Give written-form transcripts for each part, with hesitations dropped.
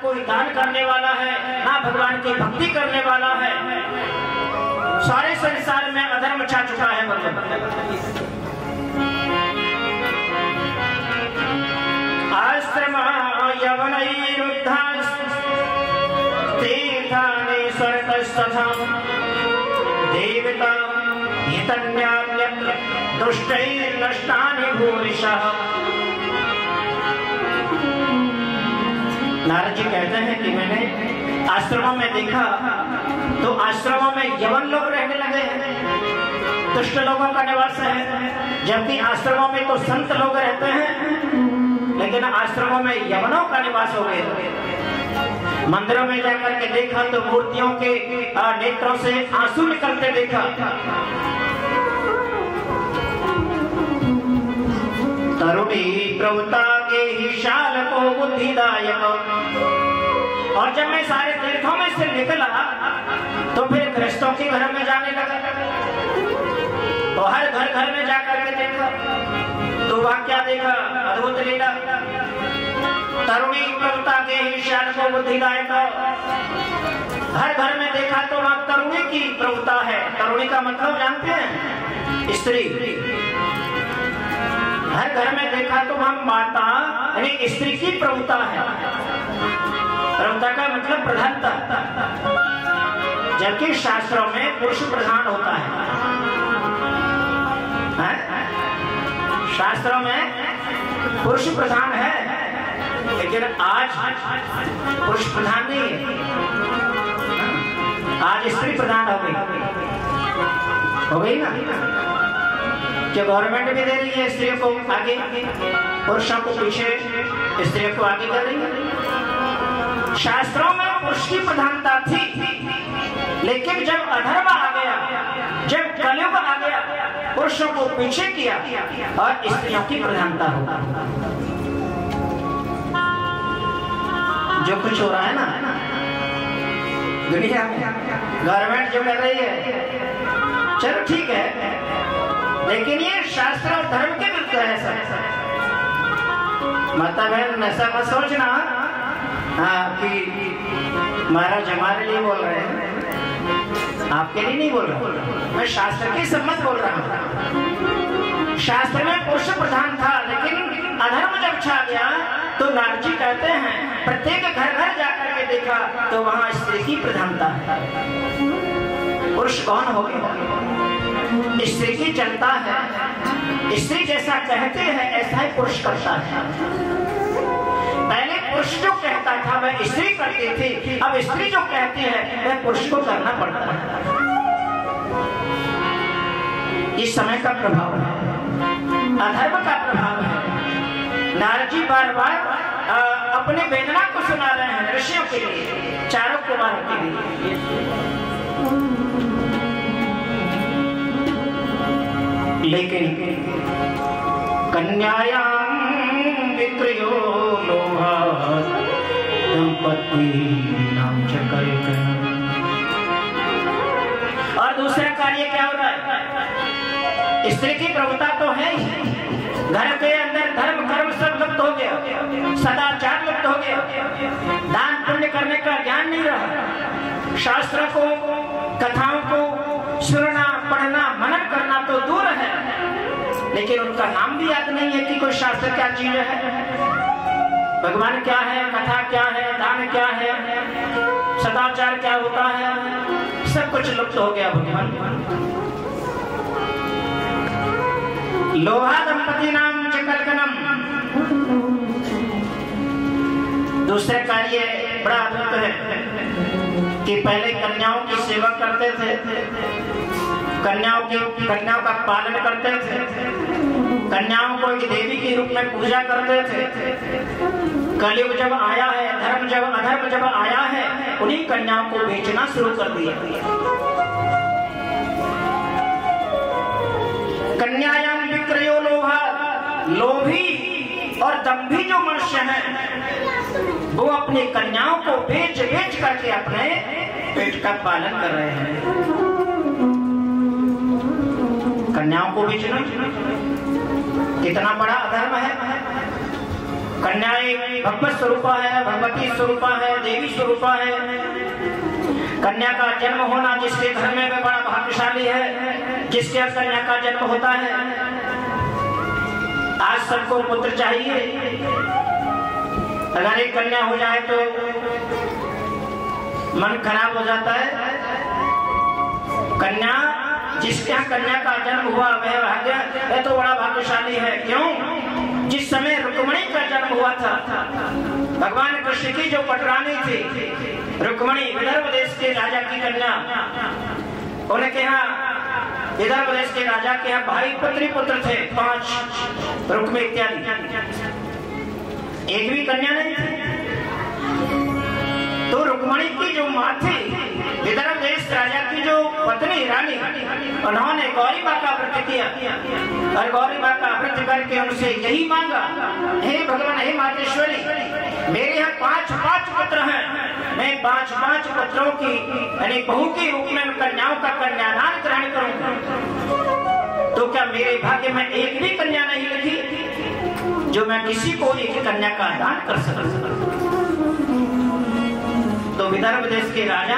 कोई दान करने वाला है, ना भगवान की भक्ति करने वाला है। सारे संसार में अधर्म छा चुका है। आश्रम यवनैरुद्धा तीर्थानि स्वर्गस्तथा देवता हितन्यान्यत्र दुष्टैर्नष्टानि भूरिशः। नारद जी कहते हैं कि मैंने आश्रमों में देखा तो आश्रमों में यवन लोग रहने लगे हैं, दुष्ट लोगों का निवास है। जबकि आश्रमों में तो संत लोग रहते हैं, लेकिन आश्रमों में यवनों का निवास हो गया। मंदिरों में जाकर के देखा तो मूर्तियों के नेत्रों से आंसू निकलते देखा। तरुणी प्रवृत्ता के ही शाल को बुद्धिदायक। और जब मैं सारे तीर्थों में से निकला तो फिर गृहस्थों के घर में जाने लगा, तो हर घर घर में जाकर के देखा तो वह क्या देखा, अद्भुत लीला। तरुणी प्रवृत्ता के ही शाल को बुद्धिदायक। हर घर में देखा तो वह तरुणी की प्रवृत्ता है। तरुणी का मतलब जानते हैं, स्त्री। हर घर में देखा तो वह माता यानी स्त्री की प्रवृत्ता है। प्रवृत्ता का मतलब प्रधानता, जबकि शास्त्रों में पुरुष प्रधान होता है। शास्त्रों में पुरुष प्रधान है, लेकिन आज पुरुष प्रधान नहीं है, आज स्त्री प्रधान हो गई ना। कि गवर्नमेंट भी दे रही है स्त्रियों को आगे, पुरुषों को पीछे, स्त्रियों को आगे कर रही है। शास्त्रों में पुरुष की प्रधानता थी, लेकिन जब अधर्म आ गया, जब कलयुग आ गया, पुरुषों को पीछे किया और स्त्रियों की प्रधानता हो। जो कुछ हो रहा है ना दुनिया में, गवर्नमेंट जो कर रही है, चलो ठीक है, लेकिन ये शास्त्र और धर्म के विरुद्ध है सब। माता बहन ऐसा मत सोचना कि महाराज हमारे लिए बोल रहे हैं, आपके लिए नहीं बोल रहा, मैं शास्त्र की सम्मत बोल रहा हूँ। शास्त्र में पुरुष प्रधान था, लेकिन अधर्म जब छा गया तो नारद जी कहते हैं प्रत्येक घर घर जाकर के देखा तो वहां स्त्री की प्रधानता है। पुरुष कौन हो गया, स्त्री की जनता है। स्त्री जैसा कहते हैं ऐसा ही पुरुष करता है। पहले पुरुष जो कहता था वह स्त्री करती थी, अब स्त्री जो कहती है वह पुरुष को करना पड़ता है। इस समय का प्रभाव है, अधर्म का प्रभाव है। नारद जी बार बार अपने वेदना को सुना रहे हैं ऋषियों के लिए, चारों कुमारों के लिए। लेकिन कन्यायां विक्रयो लोभात् दंपतीनां च कल्पनम्। और दूसरा कार्य क्या हो रहा है, स्त्री की प्रभुता तो है ही, घर के अंदर धर्म कर्म सब लुप्त हो गया, सदाचार लुप्त हो गया, दान पुण्य करने का ज्ञान नहीं रहा। शास्त्रों को, कथाओं को सुनना, पढ़ना, मनन करना तो दूर है, लेकिन उनका नाम भी याद नहीं है कि कोई शास्त्र क्या चीज है, भगवान क्या है, कथा क्या है, दान क्या है, सदाचार क्या होता है, सब कुछ लुप्त हो गया। भगवान लोहा दंपति नाम च कल्कनम। दूसरा कार्य बड़ा अद्भुत है कि पहले कन्याओं की सेवा करते थे, कन्याओं का पालन करते थे, कन्याओं को एक देवी के रूप में पूजा करते थे। कलयुग जब आया है, अधर्म जब आया है, उन्हीं कन्याओं को बेचना शुरू कर दिया। कन्यायां विक्रयो लोभात्। लोभी और दंभी जो मनुष्य हैं वो अपनी कन्याओं को बेच करके अपने पेट का पालन कर रहे हैं। कन्याओं को बेचना कितना बड़ा अधर्म है। कन्याएं भगवत स्वरूपा है, भगवती स्वरूपा है, देवी स्वरूपा है। कन्या का जन्म होना जिसके घर में बड़ा भाग्यशाली है, जिसके यहाँ कन्या का जन्म होता है। आज सबको पुत्र चाहिए, अगर एक कन्या हो जाए तो मन खराब हो जाता है। कन्या जिसके यहाँ कन्या का जन्म हुआ वह तो बड़ा भाग्यशाली है। क्यों? जिस समय रुक्मिणी का जन्म हुआ था, भगवान कृष्ण की जो पटरानी थी रुक्मिणी, विदर्भ देश के राजा की कन्या, उनके यहाँ विदर्भ देश के राजा के यहाँ भाई पुत्र थे 5 रुक्मी इत्यादि, एक भी कन्या नहीं थी। तो रुक्मिणी की जो माँ थी, विदर्भ देश राजा की जो पत्नी रानी, उन्होंने गौरी माँ का व्रत किया और गौरी माँ का व्रत करके उनसे यही मांगा, हे भगवान, हे मातेश्वरी, मेरे यहाँ 5 पुत्र हैं, मैं 5 पुत्रों की यानी बहू के रूप में कन्याओं का कन्यादान ग्रहण करूंगा। तो क्या मेरे भाग्य में एक भी कन्या नहीं लिखी जो मैं किसी को एक कन्या का दान कर सकूं? तो विदर्भ देश के राजा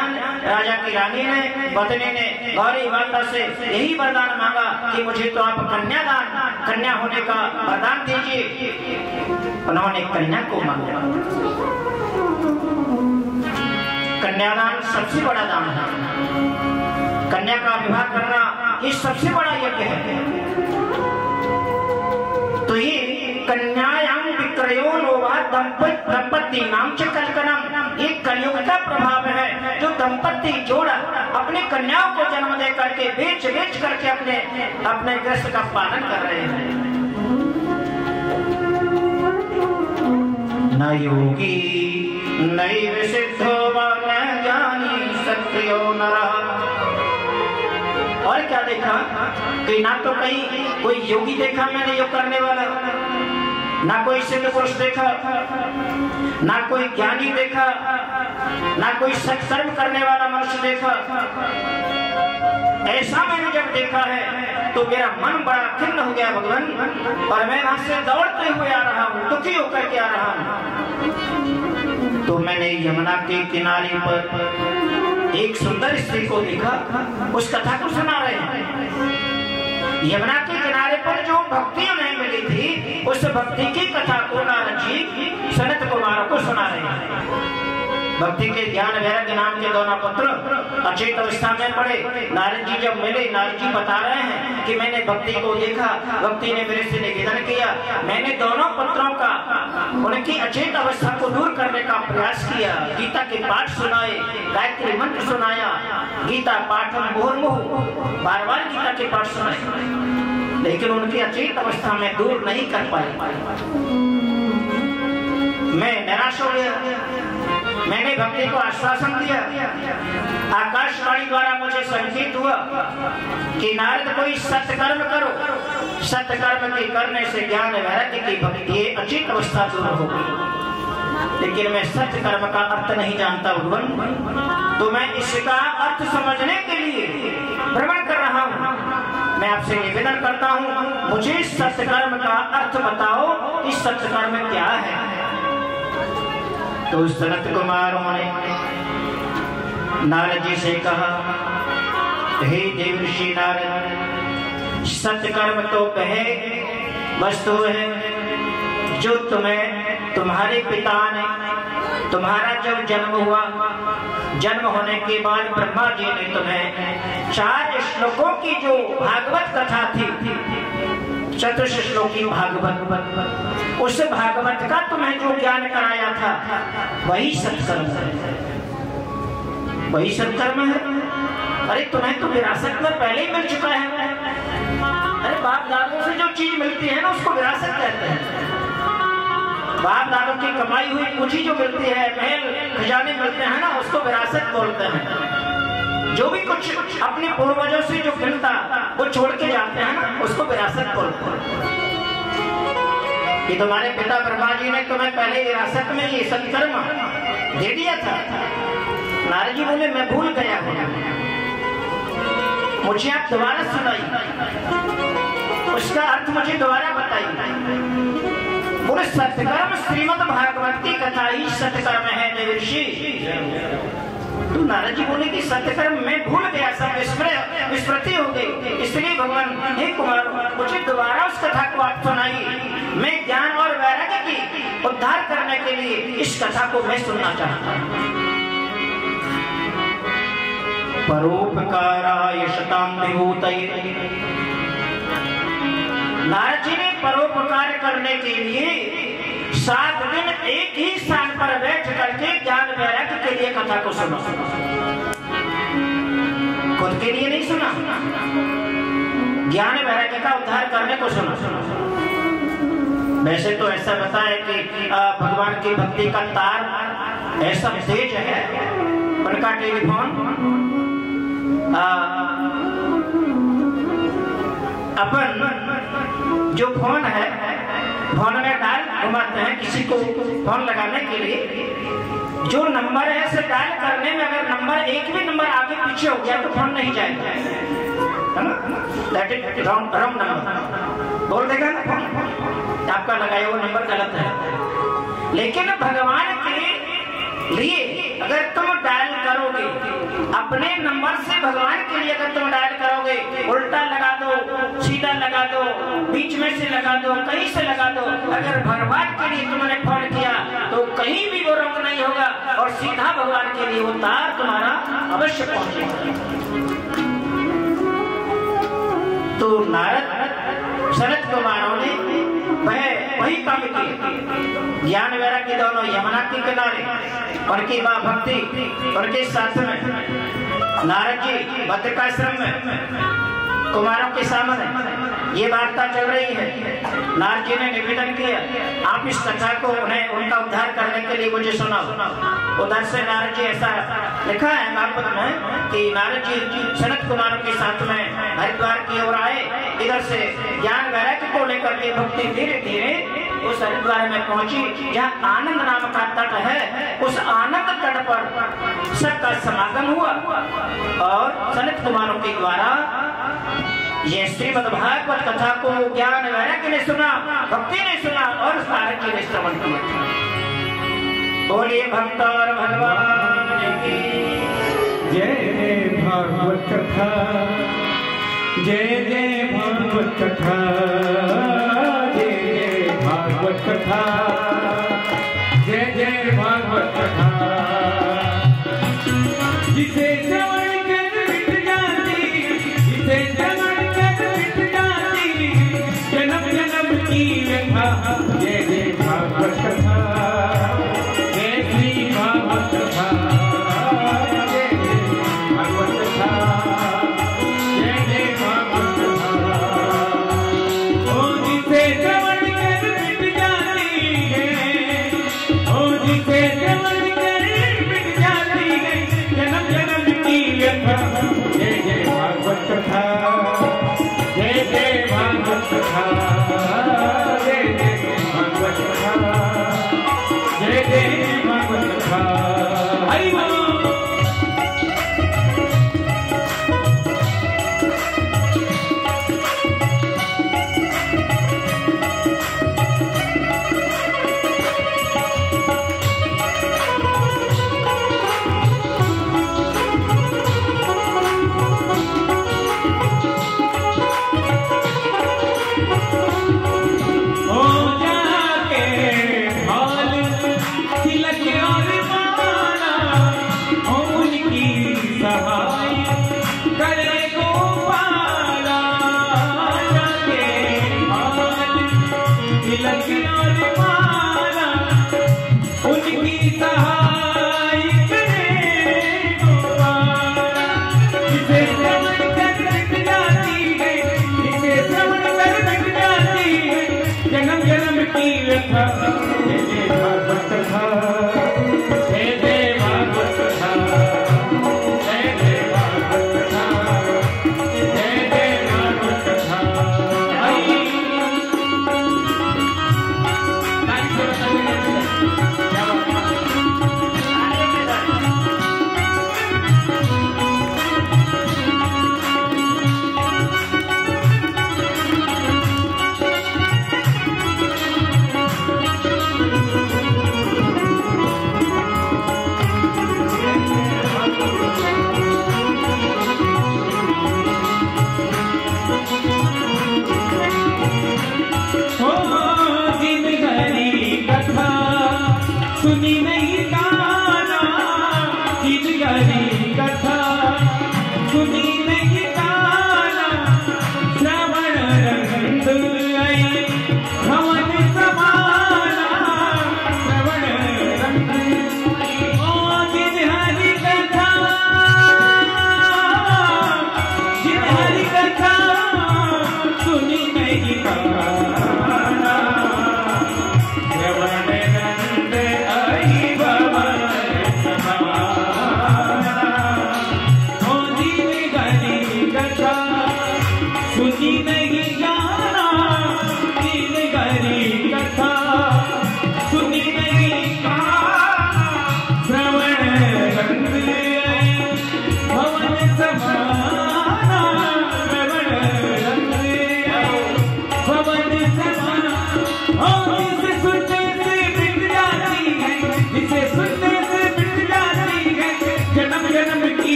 की रानी ने, पत्नी ने गौरी माता से यही वरदान मांगा कि मुझे तो आप कन्या होने का वरदान दीजिए। उन्होंने कन्या को मांगा। कन्यादान सबसे बड़ा दान है। कन्या का विवाह करना ये सबसे बड़ा यज्ञ है। तो ये कन्यायां विक्रयो नोवा दंपति नाम च कल्पनम, ये कलयुग का प्रभाव है। जो दंपति जोड़ा अपने कन्याओं को जन्म दे करके बेच करके अपने ग्रस्त का पालन कर रहे हैं। न योगी नैव सिद्धो न ज्ञानी सत्यो नरः। और क्या देखा कि ना तो कहीं कोई योगी देखा मैंने योग करने वाला, ना कोई सिद्ध पुरुष देखा, ना कोई ज्ञानी देखा, ना कोई सत्कर्म करने वाला मनुष्य देखा। ऐसा मैंने जब देखा है तो मेरा मन बड़ा खिन्न हो गया भगवान, और मैं वहां से दौड़ते हुए आ रहा हूँ, दुखी होकर के आ रहा हूँ। तो मैंने यमुना के किनारे पर एक सुंदर स्त्री को देखा, उस कथा को सुना रहे हैं। यमुना के किनारे पर जो भक्ति उन्हें मिली थी, उस भक्ति की कथा को नारद जी सनत कुमार को सुना रहे हैं। भक्ति के ज्ञान वैराग्य नाम के दोनों पुत्र अचेत अवस्था में पड़े। नारद जी जब मिले, नारद जी बता रहे हैं कि मैंने भक्ति को देखा, भक्ति ने मेरे से निवेदन किया, मैंने दोनों पुत्रों का उनकी अचेत अवस्था को दूर करने का प्रयास किया। गीता के पाठ सुनाए, गायत्री मंत्र सुनाया, गीता पाठम मुहुर्मुहु, बार गीता के पाठ सुनाए, लेकिन उनकी अचेत अवस्था में दूर नहीं कर पाए। मैं निराश हो गया। मैंने भक्ति को आश्वासन दिया। आकाशवाणी द्वारा मुझे संकेत हुआ कि नारद कोई सत्कर्म करो, सत्कर्म के करने से ज्ञान वैराग्य की भक्ति अचेत अवस्था दूर होगी। लेकिन मैं सत्कर्म का अर्थ नहीं जानता भगवान, तो मैं इसका अर्थ समझने के लिए भ्रमण कर रहा हूँ। मैं आपसे निवेदन करता हूँ, मुझे सत्कर्म का अर्थ बताओ, इस सत्कर्म क्या है? तो सनत कुमारों ने नारद जी से कहा, हे देवर्षि नारद, सत्कर्म तो वह वस्तु है जो तुम्हारे पिता ने, तुम्हारा जब जन्म हुआ, जन्म होने के बाद ब्रह्मा जी ने तुम्हें 4 श्लोकों की जो भागवत कथा थी, चतुर्थ श्लोकी भागवत, उस भागवत का तुम्हें जो ज्ञान कराया था, वही सत्कर्म है, वही सत्कर्म है। अरे तुम्हें तो विरासत में पहले ही मिल चुका है। अरे बाप दादों से जो चीज मिलती है ना, उसको विरासत कहते हैं। बाप दादों की कमाई हुई पूंजी जो मिलती है, महल खजाने मिलते हैं ना, उसको विरासत बोलते हैं। जो भी कुछ अपने पूर्वजों से जो मिलता वो छोड़ के जाते हैं ना, उसको विरासत बोलते हैं। कि तुम्हारे पिता ब्रह्मा जी ने तुम्हें पहले विरासत में ये सत्कर्म दे दिया था। नारद जी बोले, मैं भूल गया हूँ, मुझे आप दोबारा सुनाइए, उसका अर्थ मुझे दोबारा बताइए। बोले सत्कर्म श्रीमद् भागवत की कथा ही सत्कर्म है देवर्षि। तो नारद जी बोले कि सत्कर्म में भूल गया, सब विस्मृति हो गई, इसलिए भगवान हे कुमार मुझे दोबारा उस कथा को आप सुनाइए। मैं ज्ञान और वैराग्य की उद्धार करने के लिए इस कथा को मैं सुनना चाहता हूँ। परोपकाराय शतां विभूतये, नारद जी ने परोपकार करने के लिए 7 दिन एक ही स्थान पर बैठ करके ज्ञान वैराग्य के लिए कथा को सुना। खुद के लिए नहीं सुना, ज्ञान वैराग्य का उद्धार करने को सुना। वैसे तो ऐसा बताए कि भगवान की भक्ति का तार ऐसा तेज है, उनका टेलीफोन अपन जो फोन है, फोन में डायल घुमाते हैं किसी को फोन लगाने के लिए, जो नंबर है से डायल करने में अगर नंबर एक भी नंबर आगे पीछे हो गया तो फोन नहीं जाएगा, है ना? दैट इज रॉन्ग नंबर बोल देगा ना फोन, आपका लगाया हुआ नंबर गलत है। लेकिन भगवान के लिए अगर तुम डायल करोगे अपने नंबर से, भगवान के लिए अगर तुम डायल करोगे, उल्टा लगा दो, सीधा लगा दो, बीच में से लगा दो, कहीं से लगा दो, अगर भगवान के लिए तुमने फोन किया तो कहीं भी वो रंग नहीं होगा और सीधा भगवान के लिए वो तार तुम्हारा अवश्य पहुंचेगा। तो नारद सनत कुमारों ने वही काम किया, ज्ञान वैराग्य दोनों यमुना के किनारे, उनकी मां भक्ति उनके साथ में, नारद जी बद्रिकाश्रम में कुमारों के सामने ये वार्ता चल रही है। नारद जी ने निवेदन किया आप इस कथा को उन्हें उनका उद्धार करने के लिए मुझे सुनाओ। उधर से नारद जी, ऐसा लिखा है भागवत में कि नारद जी सनत कुमारों के साथ में हरिद्वार की ओर आए, इधर से ज्ञान वैराग्य को लेकर के भक्ति धीरे धीरे उस हरिद्वार में पहुंची जहाँ आनंद नाम का तट है। उस आनंद तट पर सबका समागम हुआ और सनत कुमारों के द्वारा ये श्रीमद् भागवत कथा को ज्ञान वैराग्य ने सुना, भक्ति ने सुना और नारद जी ने श्रवण किया। बोलिए भक्त और भगवान की जय भागवत कथा, जय जय भागवत कथा, जय जय भागवत कथा, जय जय भागवत कथा। जिसे श्रवण कर मिट जाती, जिसे श्रवण कर मिट जाती जन्म जन्म की व्यथा। जय जय भागवत कथा, जय श्री भागवत कथा, जय जय भागवत कथा, जय जय भागवत कथा। ओ जिसे श्रवण कर मिट जाती है, ओ जिसे श्रवण कर मिट जाती है जन्म जन्म की व्यथा। जय जय भागवत कथा, जय जय भागवत कथा, जय जय भागवत कथा, जय जय भागवत कथा। हरि बोल।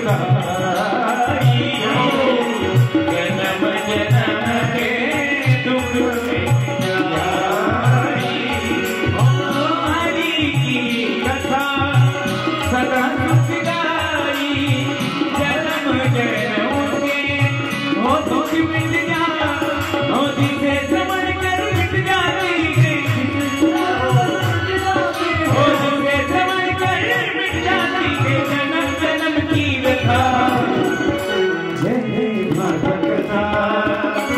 गाई, जन्म जन्म के दुख मिटाई। हरि की कथा सदा सुख गाई, जन्म जन्म के हो दुख मिट जाए, हो जिसे समझ कर मिट जाती है, हो जिसे समझ कर मिट जाती है जन्म जन्म की व्यथा। जय जय भागवत कथा,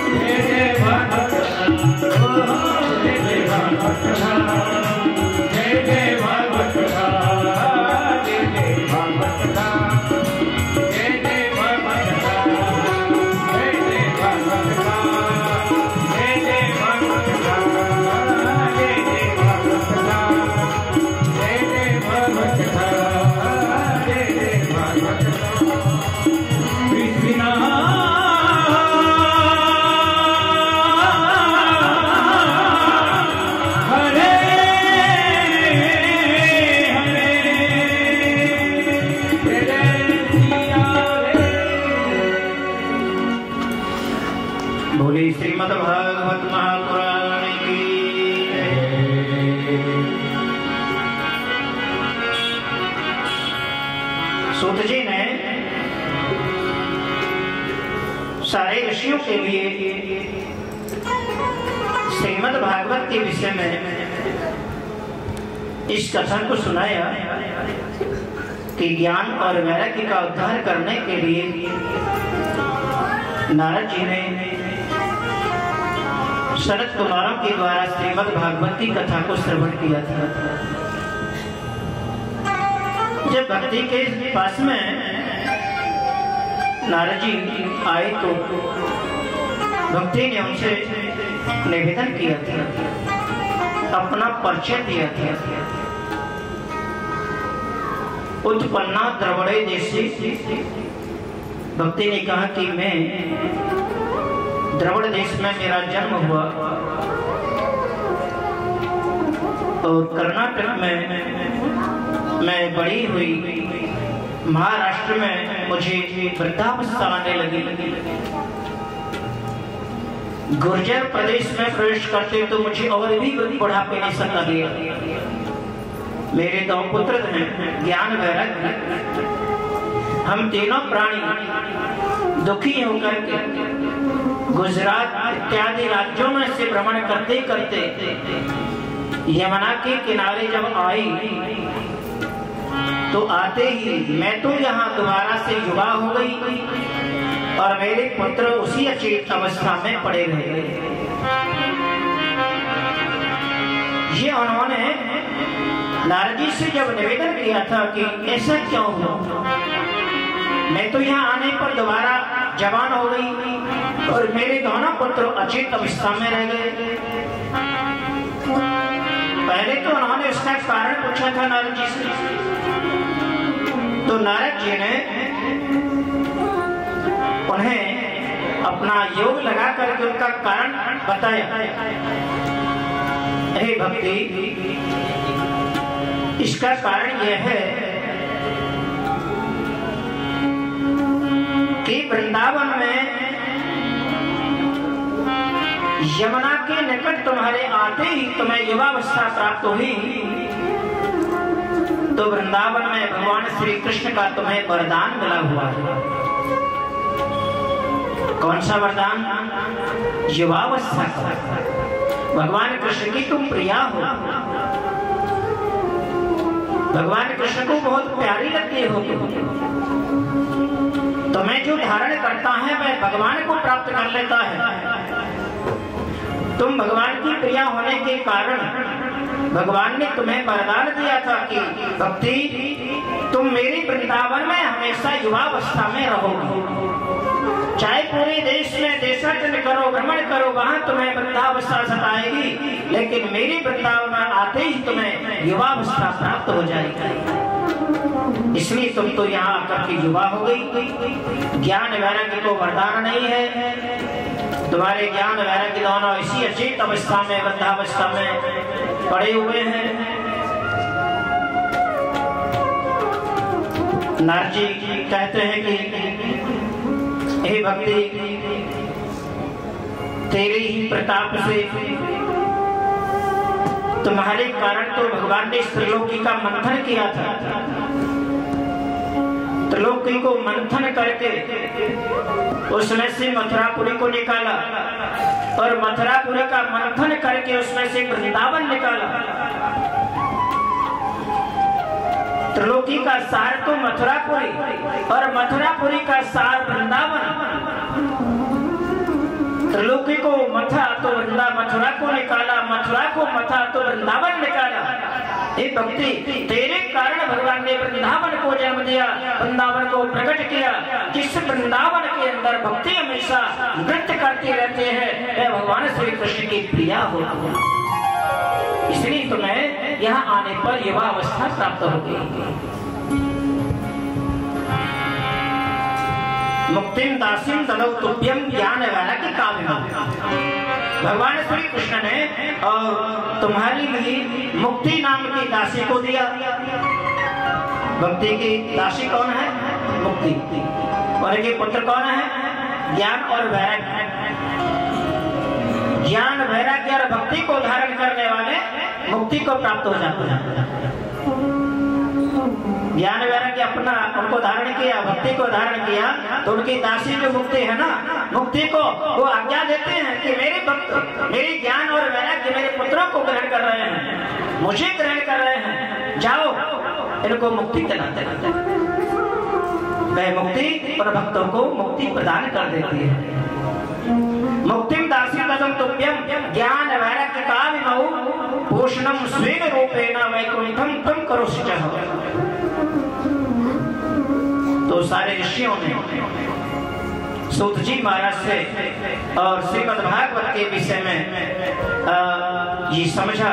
जय जय भागवत कथा, जय जय भागवत कथा, जय जय भागवत कथा, जय जय भागवत कथा, जय जय भागवत कथा, जय जय भागवत कथा, जय जय भागवत कथा, जय जय भागवत कथा, जय जय भागवत कथा, जय जय भागवत कथा। कृष्णा हरे हरे, जय सिया रे। बोली श्रीमद् भागवत महापुराण की जय। सूत जी ने सारे ऋषियों के लिए श्रीमद् भागवत के विषय में इस कथन को सुनाया कि ज्ञान और वैराग्य का उद्धार करने के लिए नारद जी ने शरद कुमारों के द्वारा श्रीमद् भागवत की कथा को श्रवण किया था। जब भक्ति के पास में नारद जी आए तो भक्ति ने उनसे निवेदन किया था, अपना परिचय दिया था। उत्पन्ना द्रवड़े देशी, भक्ति ने कहा कि मैं द्रविड़ देश में मेरा जन्म हुआ और कर्नाटक में मैं बड़ी हुई, महाराष्ट्र में मुझे वृद्धावस्था आने लगी, गुर्जर प्रदेश में प्रवेश करते तो मुझे और भी बुढ़ापे ने सता दिया। मेरे दो पुत्र हैं ज्ञान वैराग्य, हम तीनों प्राणी दुखी होकर के गुजरात इत्यादि राज्यों में से भ्रमण करते करते यमुना के किनारे जब आई तो आते ही मैं तो यहाँ दोबारा से युवा हो गई और मेरे पुत्र उसी अचेत अवस्था में पड़े रहे। ये उन्होंने नारद जी से जब निवेदन किया था कि ऐसा क्यों हुआ, मैं तो यहाँ आने पर दोबारा जवान हो गई और मेरे दोनों पुत्र अचेत अवस्था में रह गए। पहले तो उन्होंने उसका कारण पूछा था नारद जी से, तो नारद जी ने उन्हें अपना योग लगा करके उनका कारण बताया। हे भक्ति, इसका कारण यह है कि वृंदावन में यमुना के निकट तुम्हारे आते ही तुम्हें युवावस्था प्राप्त हुई, तो वृंदावन में भगवान श्री कृष्ण का तुम्हें वरदान मिला हुआ है। कौन सा वरदान? युवावस्था का। भगवान कृष्ण की तुम प्रिया हो, भगवान कृष्ण को बहुत प्यारी लगती हो, तुम्हें जो धारण करता है वह भगवान को प्राप्त कर लेता है। तुम भगवान की प्रिया होने के कारण भगवान ने तुम्हें वरदान दिया था कि भक्ति, तुम मेरे वृंदावन में हमेशा युवावस्था में रहोगी। चाहे पूरे देश में देशाटन करो, भ्रमण करो, वहां तुम्हें वृद्धावस्था सताएगी, लेकिन मेरे वृंदावन में आते ही तुम्हें युवावस्था प्राप्त हो जाएगी। इसलिए तुम तो यहाँ आकर के युवा हो गई। ज्ञान वैराग्य को वरदान नहीं है, तुम्हारे ज्ञान वैराग्य दोनों इसी अचेत अवस्था में, वृद्धावस्था में पड़े हुए हैं। नारद जी कहते हैं कि हे भक्ति, तेरे ही प्रताप से, तुम्हारे कारण तो भगवान ने त्रिलोकी का मंथन किया था। त्रिलोकी को मंथन करके उसमें से मथुरापुरी को निकाला और मथुरापुरी का मंथन करके उसमें से वृंदावन निकाला। त्रिलोकी का सार तो मथुरापुरी और मथुरापुरी का सार वृंदावन। त्रिलोकी को मथा तो मथुरा को निकाला, मथुरा को मथा तो वृंदावन निकाला। हे भक्ति, तेरे कारण भगवान ने वृंदावन को जन्म दिया, वृंदावन को प्रकट किया। किस वृंदावन के अंदर भक्ति हमेशा नृत्य करती रहते हैं, वह भगवान श्री कृष्ण की प्रिया होती है। इसलिए तुम्हें यहाँ आने पर युवा अवस्था प्राप्त होगी। मुक्तिम दासिम ददौ तुभ्यम ज्ञान वैराग्य कामिनम्। भगवान श्री कृष्ण ने और तुम्हारी लिए मुक्ति नाम की दासी को दिया। भक्ति की दासी कौन है? मुक्ति। और इनके पुत्र कौन है? ज्ञान और वैराग्य। ज्ञान वैराग्य और भक्ति को धारण करने वाले मुक्ति को प्राप्त हो जाते हैं। ज्ञान वैराग्य अपना उनको धारण किया, भक्ति को धारण किया, तो उनकी दासी जो मुक्ति है ना, मुक्ति को वो आज्ञा देते हैं कि मेरे भक्त मेरी ज्ञान और वैराग्य मेरे पुत्रों को ग्रहण कर रहे हैं, मुझे ग्रहण कर रहे हैं, जाओ इनको मुक्ति दिलाते रहते हैं। वह मुक्ति और भक्तों को मुक्ति प्रदान कर देती है। मुक्तिम दासी तदम तुभ्यम ज्ञान वैराग्य कामिनौ भूषणम स्वेन रूपेण वैकुंठम त्वं करोषि च। तो सारे ऋषियों ने सूत जी महाराज से और श्रीमद् भागवत के विषय में ये समझा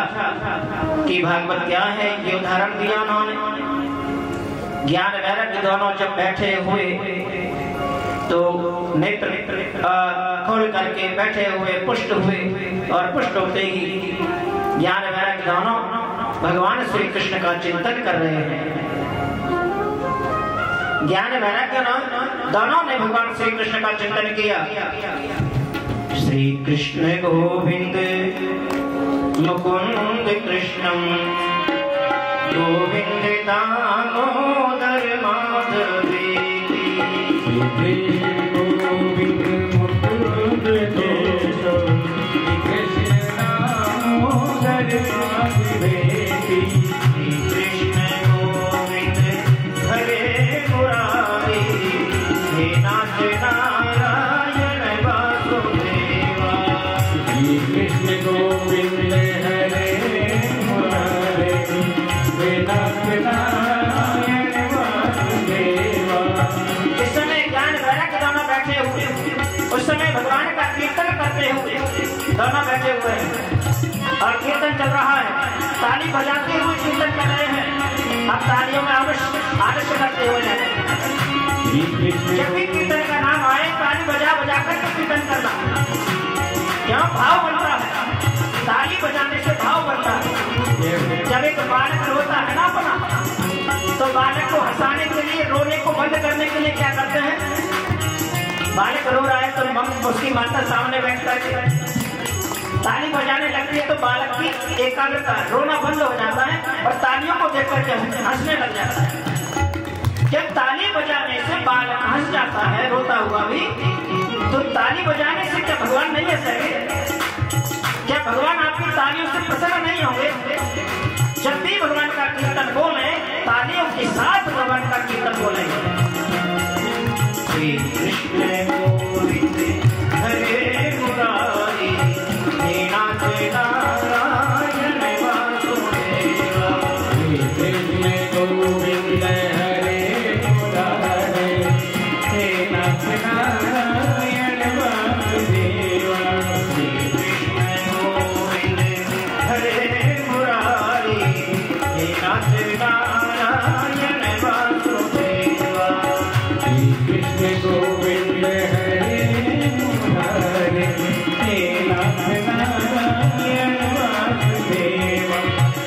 कि भागवत क्या है, ये उदाहरण दिया उन्होंने। ज्ञान वैराग्य दोनों जब बैठे हुए तो नेत्र खोल करके बैठे हुए पुष्ट हुए और पुष्ट होते ही ज्ञान वैराग्य दोनों भगवान श्री कृष्ण का चिंतन कर रहे हैं। ज्ञान वैराग्य दोनों ने भगवान श्री कृष्ण का चिंतन किया। श्री कृष्ण गोविंद मुकुंद कृष्णम गोविंद दामोदर माधवेति। गोविंद मुकुंद केशव कृष्ण दामोदर माधवेति। कृष्ण गोविंद हरे नाथ नारायण वासुदेवा। कृष्ण गोविंद हरे मुरारे नाथ नारायण वासुदेवा। इस समय ज्ञान वैराग्य दोनों बैठे हुए, उस समय भगवान का कीर्तन करते हुए दोनों बैठे हुए हैं और कीर्तन चल रहा है। ताली बजाते हुए कीर्तन कर रहे हैं। अब तालियों में आलस्य करते हुए जाते हैं। जब भी कीर्तन का नाम आए ताली बजा बजा कर कीर्तन करना, यहाँ भाव बनता है। ताली बजाने से भाव बनता है। जब एक बालक रोता है ना अपना, तो बालक को हंसाने के लिए, रोने को बंद करने के लिए क्या करते हैं? बालक रो रहा है तो उसकी माता सामने बैठ कर ताली बजाने लगती है तो बालक की एकाग्रता, रोना बंद हो जाता है और तालियों को देख करके हंसने लग जाता है। जब ताली बजाने से बालक हंस जाता है, रोता हुआ भी, तो ताली बजाने से क्या भगवान नहीं हंसेंगे? क्या भगवान आपकी तालियों से प्रसन्न नहीं होंगे? जब भी भगवान का कीर्तन बोले, तालियों के साथ भगवान का कीर्तन बोलेंगे। श्री कृष्ण गोविंद हरे मुरारी नाथ नारायण वासुदेवा। कृष्ण गोविंद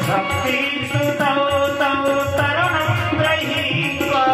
भक्ति सुतौ तौ तरुणं गृहीत्वा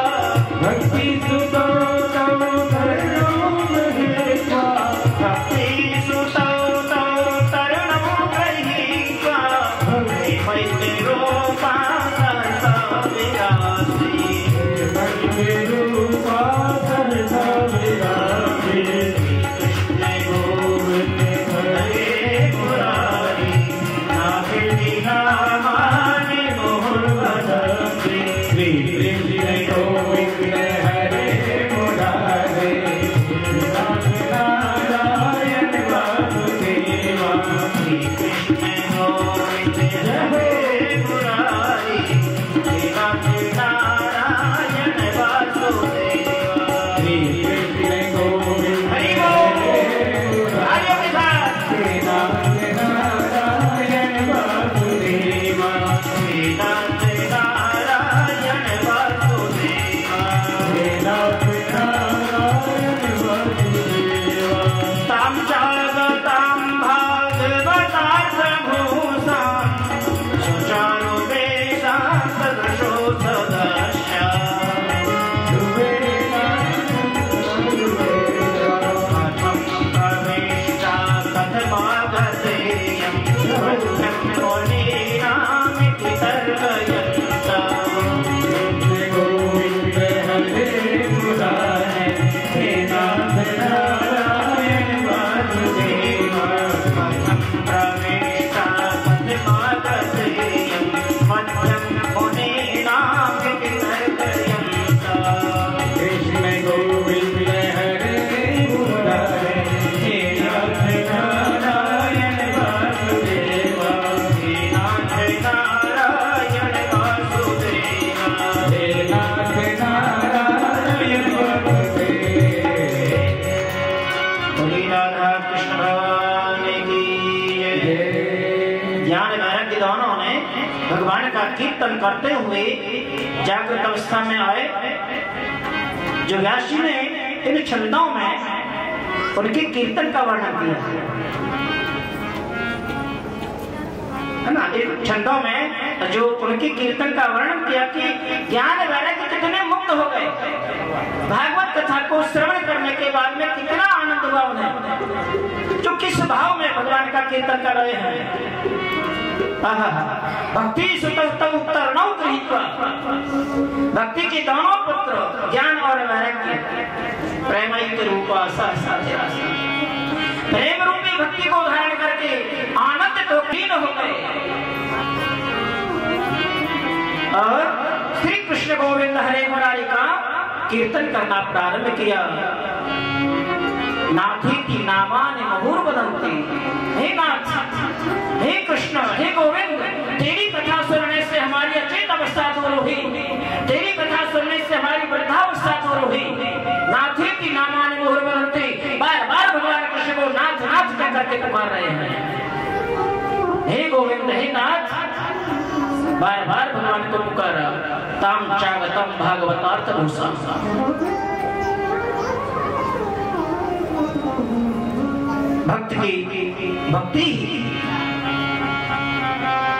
करते हुए जागृत अवस्था में आए। जो व्यास जी ने इन छंदों में उनके कीर्तन का वर्णन किया है ना, इन छंदों में जो उनके कीर्तन का वर्णन किया कि ज्ञान वैराग्य कितने मुक्त हो गए, भागवत कथा को श्रवण करने के बाद में कितना आनंद हुआ उन्हें, जो किस भाव में भगवान का कीर्तन कर रहे हैं। भक्ति उत्तर नौ गृहीत्वा, भक्ति के दोनों पुत्र ज्ञान और वैराग्य प्रेमयुक्त रूपा प्रेम रूपी भक्ति को धारण करके आनंद तो लीन हो गए और श्री कृष्ण गोविंद हरे मुरारी का कीर्तन करना प्रारंभ किया। नाथीति नामानि मुहुर्वदन्ति, हे नाथ, हे कृष्ण, हे गोविंद, तेरी कथा सुनने से हमारी अचेत अवस्था दूर हुई, तेरी कथा सुनने से हमारी वृद्धावस्था दूर हुई। नाथीति नामानि मुहुर्वदन्ति, बार बार भगवान कृष्ण को नाथ नाथ कह करके पुकार रहे हैं। हे गोविंद, हे नाथ, बार बार भगवान को पुकारा। ताम चागतम भागवतार्थ भूषा। भक्त की भक्ति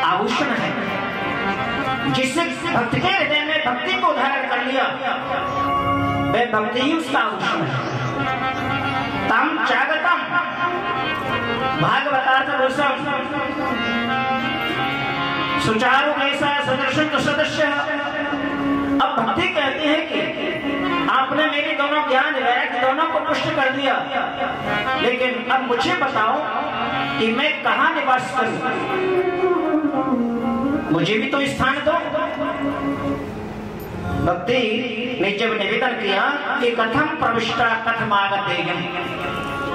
आभूषण है, जिससे भक्त के हृदय में भक्ति को धारण कर लिया वह भक्ति ही उसका आभूषण है। तम चागतम भागवतार्थ भूषण सुचारु कैसा सदर्शन तो सदस्य। अब भक्ति कहते हैं कि आपने मेरे दोनों ज्ञान वैराग्य दोनों को पुष्ट कर दिया, लेकिन अब मुझे बताओ कि मैं कहाँ निवास करूं, मुझे भी तो स्थान दो। भक्ति ने जब निवेदन किया कि कथम प्रविष्टा कथम आगतेयम,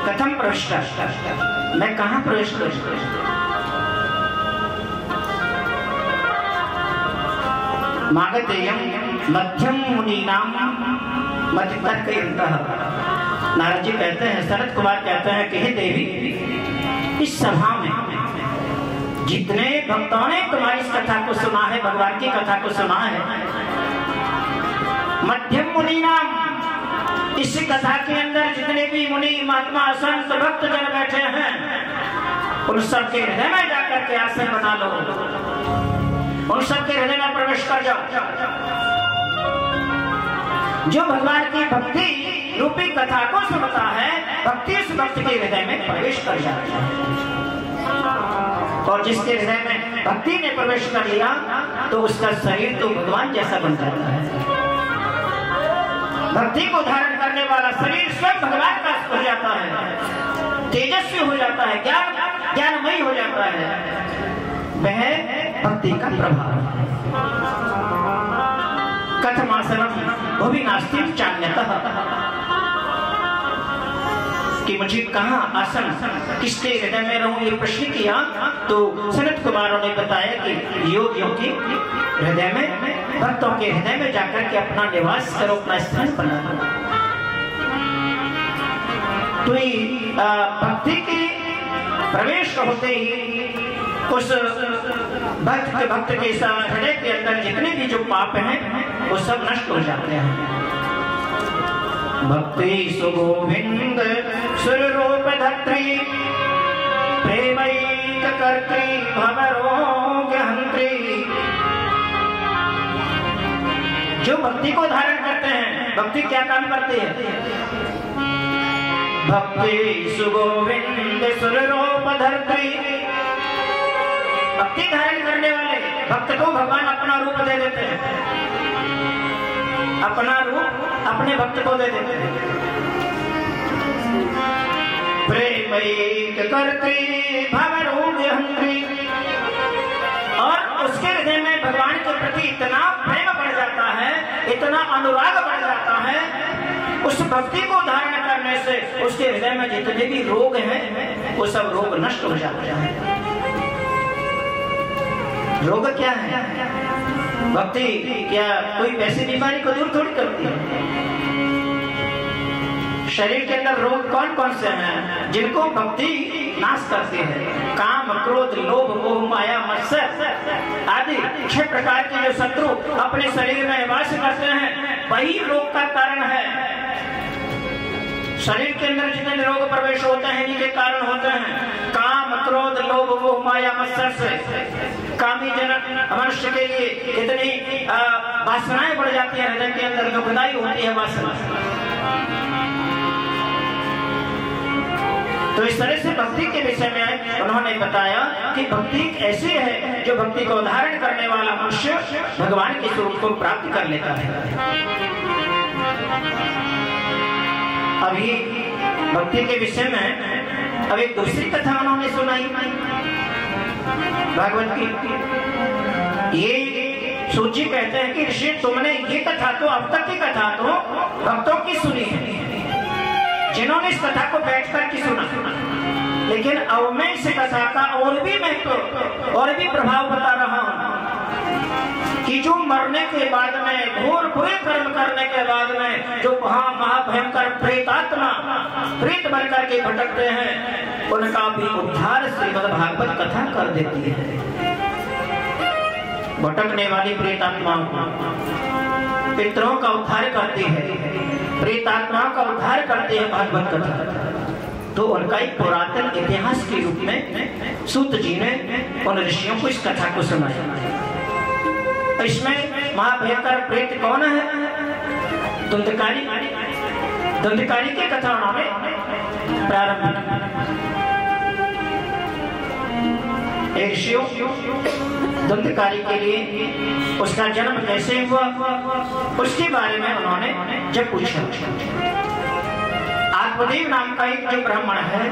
कथम प्रविष्टा, मैं कहाँ प्रवेश करूं। मागतेयम मध्यम मुनीनाम मध्य तर्कयन्तः। नारद जी कहते हैं, सनत कुमार कहते हैं कि हे देवी, इस सभा में जितने भक्तों ने तुम्हारी इस कथा को सुना है, भगवान की कथा को सुना है, मध्यम मुनीनाम, इस कथा के अंदर जितने भी मुनि महात्मा संत भक्त जन बैठे हैं, उन सबके हृदय में जाकर के आसन बना लो, उन सबके हृदय में प्रवेश कर जाओ। जो भगवान की भक्ति रूपी कथा को सुनता है, भक्ति उस भक्त के हृदय में प्रवेश कर जाती है, और जिसके हृदय में भक्ति ने प्रवेश कर लिया तो उसका शरीर तो भगवान जैसा बन जाता है। भक्ति को धारण करने वाला शरीर स्वयं भगवान का हो जाता है, तेजस्वी हो जाता है, ज्ञानमयी हो जाता है। वह भक्ति का प्रभाव है। कथमासनम भुवि नास्ति चान्यतः, कि मुझे कहाँ आसन, किसके हृदय में रहूं, ये प्रश्न किया तो सनत कुमारों ने बताया कि योगियों के हृदय में, भक्तों के हृदय में जाकर के अपना निवास करो, अपना स्थान बना लो। तो भक्ति के प्रवेश होते ही उस भक्त के हृदय के अंदर जितने भी जो पाप हैं वो सब नष्ट हो जाते हैं। भक्ति सुगोविंद सुर रूप धत्री प्रेमैक कर्त्री भवरोग हंत्री। जो भक्ति को धारण करते हैं, भक्ति क्या काम करती है? भक्ति सुगोविंद सुर रूप धत्री, भक्ति धारण करने वाले भक्त को भगवान अपना रूप दे देते हैं, अपना रूप अपने भक्त को दे देते हैं। प्रेमैक कर्त्री भवरोग हंत्री, और उसके हृदय में भगवान के प्रति इतना प्रेम बढ़ जाता है, इतना अनुराग बढ़ जाता है, उस भक्ति को धारण करने से उसके हृदय में जितने भी रोग हैं वो सब रोग नष्ट हो जाते हैं। रोग क्या है? भक्ति क्या कोई वैसी बीमारी को दूर थोड़ी करती है। शरीर के अंदर रोग कौन कौन से हैं? जिनको भक्ति विनाश करते हैं। काम, क्रोध, लोभ, मोह, माया, मत्सर आदि 6 प्रकार के जो शत्रु अपने शरीर में वास करते हैं वही रोग का कारण है। शरीर के अंदर जितने रोग प्रवेश होते हैं इनके कारण होते हैं। काम, क्रोध, लोभ, मोह, माया, मत्सर से कामी जनक मनुष्य के लिए इतनी वासनाएं बढ़ जाती है, हृदय के अंदर दुखदाई होती है वासना। तो इस तरह से भक्ति के विषय में उन्होंने बताया कि भक्ति ऐसी है जो भक्ति को धारण करने वाला मनुष्य भगवान के स्वरूप को प्राप्त कर लेता है। अभी भक्ति के विषय में अब एक दूसरी कथा उन्होंने सुनाई भागवत की। ये सूची कहते हैं कि ऋषि तुमने ये कथा तो अब तक की कथा तो भक्तों की सुनी है, जिन्होंने इस कथा को बैठ कर के सुना, लेकिन अब मैं इस कथा का और भी महत्व और भी प्रभाव बता रहा हूं कि जो मरने के बाद में घोर बुरे कर्म करने के बाद में जो महाभयंकर प्रेतात्मा प्रेत बनकर के भटकते हैं उनका भी उद्धार श्रीमद् भागवत कथा कर देती है। भटकने वाली प्रेतात्माओं को पितरों का उद्धार करती है, प्रेतात्माओं का उद्धार करते हैं भागवत कथा। तो उनका एक पुरातन इतिहास के रूप में सूत जी ने उन ऋषियों को इस कथा को सुनाया। इसमें महाभयंकर प्रेत कौन है? धुंधकारी। धुंधकारी की कथा उन्होंने प्रारंभ ऋषियों धुंधकारी के लिए उसका जन्म कैसे हुआ उसके बारे में उन्होंने जब पूछा। आत्मदेव नाम का एक जो ब्राह्मण है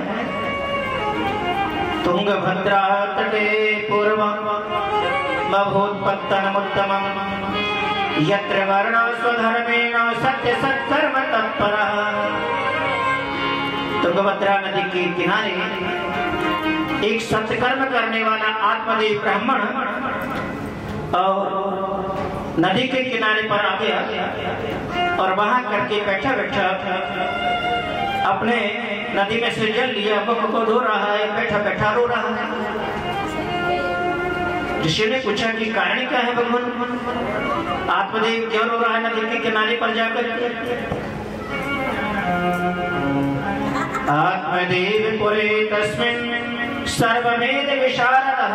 तुंगभद्रा तटे पूर्वं बभूत्पत्तनमुत्तमं यत्र वर्णो स्वधर्मेण सत्य सत्कर्म तत्परः। तुंगभद्रा नदी के किनारे एक सत्कर्म करने वाला आत्मदेव ब्राह्मण और नदी के किनारे पर आ गया और वहां करके बैठा बैठा अपने नदी में से जल लिया, मुख को धो रहा है, बैठा बैठा रो रहा है। ऋषि ने पूछा कि कारण क्या है भगवान, आत्मदेव क्यों रो रहा है नदी के किनारे पर जाकर? आत्मदेव पुरे तस्मिन् सर्ववेद विशारदः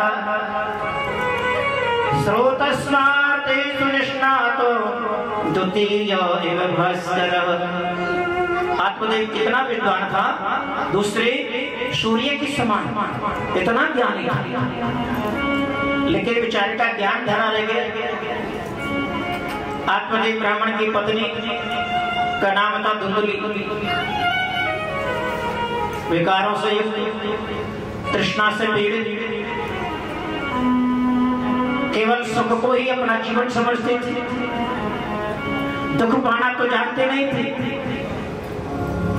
स्रोतस्मार्ते सुनिष्णातो द्वितीय एव भास्करः। आत्मदेव कितना विद्वान था, दूसरे सूर्य के समान इतना ज्ञानी था, लेकिन बेचारे का ज्ञान धरा रह गया। आत्मदेव ब्राह्मण की पत्नी का नाम था धुंधली। विकारों से युक्त, तृष्णा से पीड़ित, केवल सुख को ही अपना जीवन समझते थे, दुख पाना तो जानते नहीं थे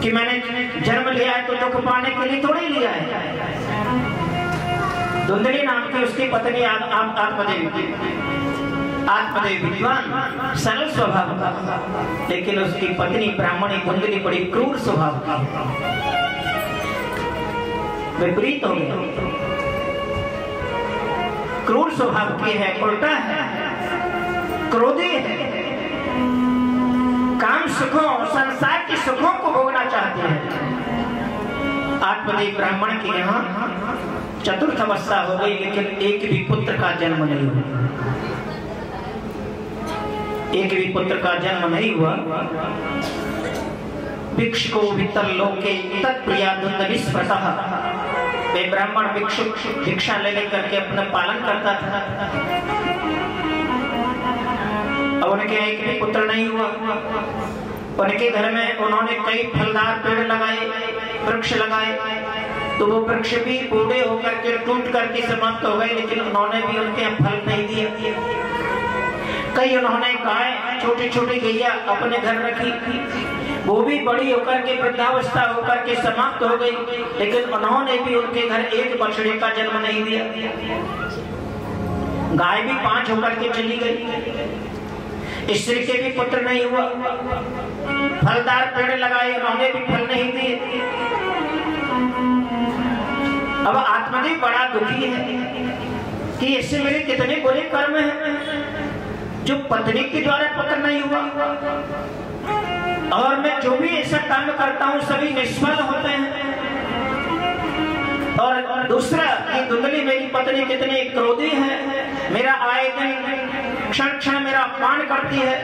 कि मैंने जन्म लिया है तो दुख पाने के लिए थोड़ी लिया है। धुंधली नाम की उसकी पत्नी आत्मदेव थी। आत्मदेव विद्वान सरल स्वभाव का, लेकिन उसकी पत्नी ब्राह्मणी धुंधली बड़ी क्रूर स्वभाव का, विपरीत हो गया। क्रूर स्वभाव की है, उल्टा है, क्रोधी है, काम सुखों संसार के सुखों को भोगना चाहते हैं। आत्मदेव ब्राह्मण के यहाँ चतुर्थ अवस्था हो गई, लेकिन एक भी पुत्र का जन्म नहीं हुआ। एक भी पुत्र का जन्म नहीं हुआ। भिक्ष को वित्तलोके तत्प्रिया धुंधली स्मृतः। वे ब्राह्मण भिक्षा ले लेकर के अपना पालन करता था। अब उनके एक भी पुत्र नहीं हुआ। उनके घर में उन्होंने कई फलदार पेड़ लगाए, वृक्ष लगाए, तो वो वृक्ष भी बूढ़े होकर के टूट करके समाप्त हो गए, लेकिन उन्होंने भी उनके फल नहीं दिए। कई उन्होंने गाय, छोटी छोटी गैया अपने घर रखी, वो भी बड़ी होकर के वृद्धावस्था होकर के समाप्त हो गई, लेकिन उन्होंने भी उनके घर एक बछड़े का जन्म नहीं दिया। गाय भी 5 होकर के चली गई। स्त्री के भी पुत्र नहीं हुआ। फलदार पेड़ लगाए, उन्होंने भी फल नहीं दिए। अब आत्मदेव बड़ा दुखी है कि ऐसे मेरे कितने बुरे कर्म हैं जो पत्नी के द्वारा पुत्र नहीं हुआ, और मैं जो भी ऐसा काम करता हूँ सभी निष्फल होते हैं। और दूसरा, ये धुंधली मेरी पत्नी कितनी क्रोधी है, मेरा आए दिन क्षण क्षण मेरा अपमान करती है।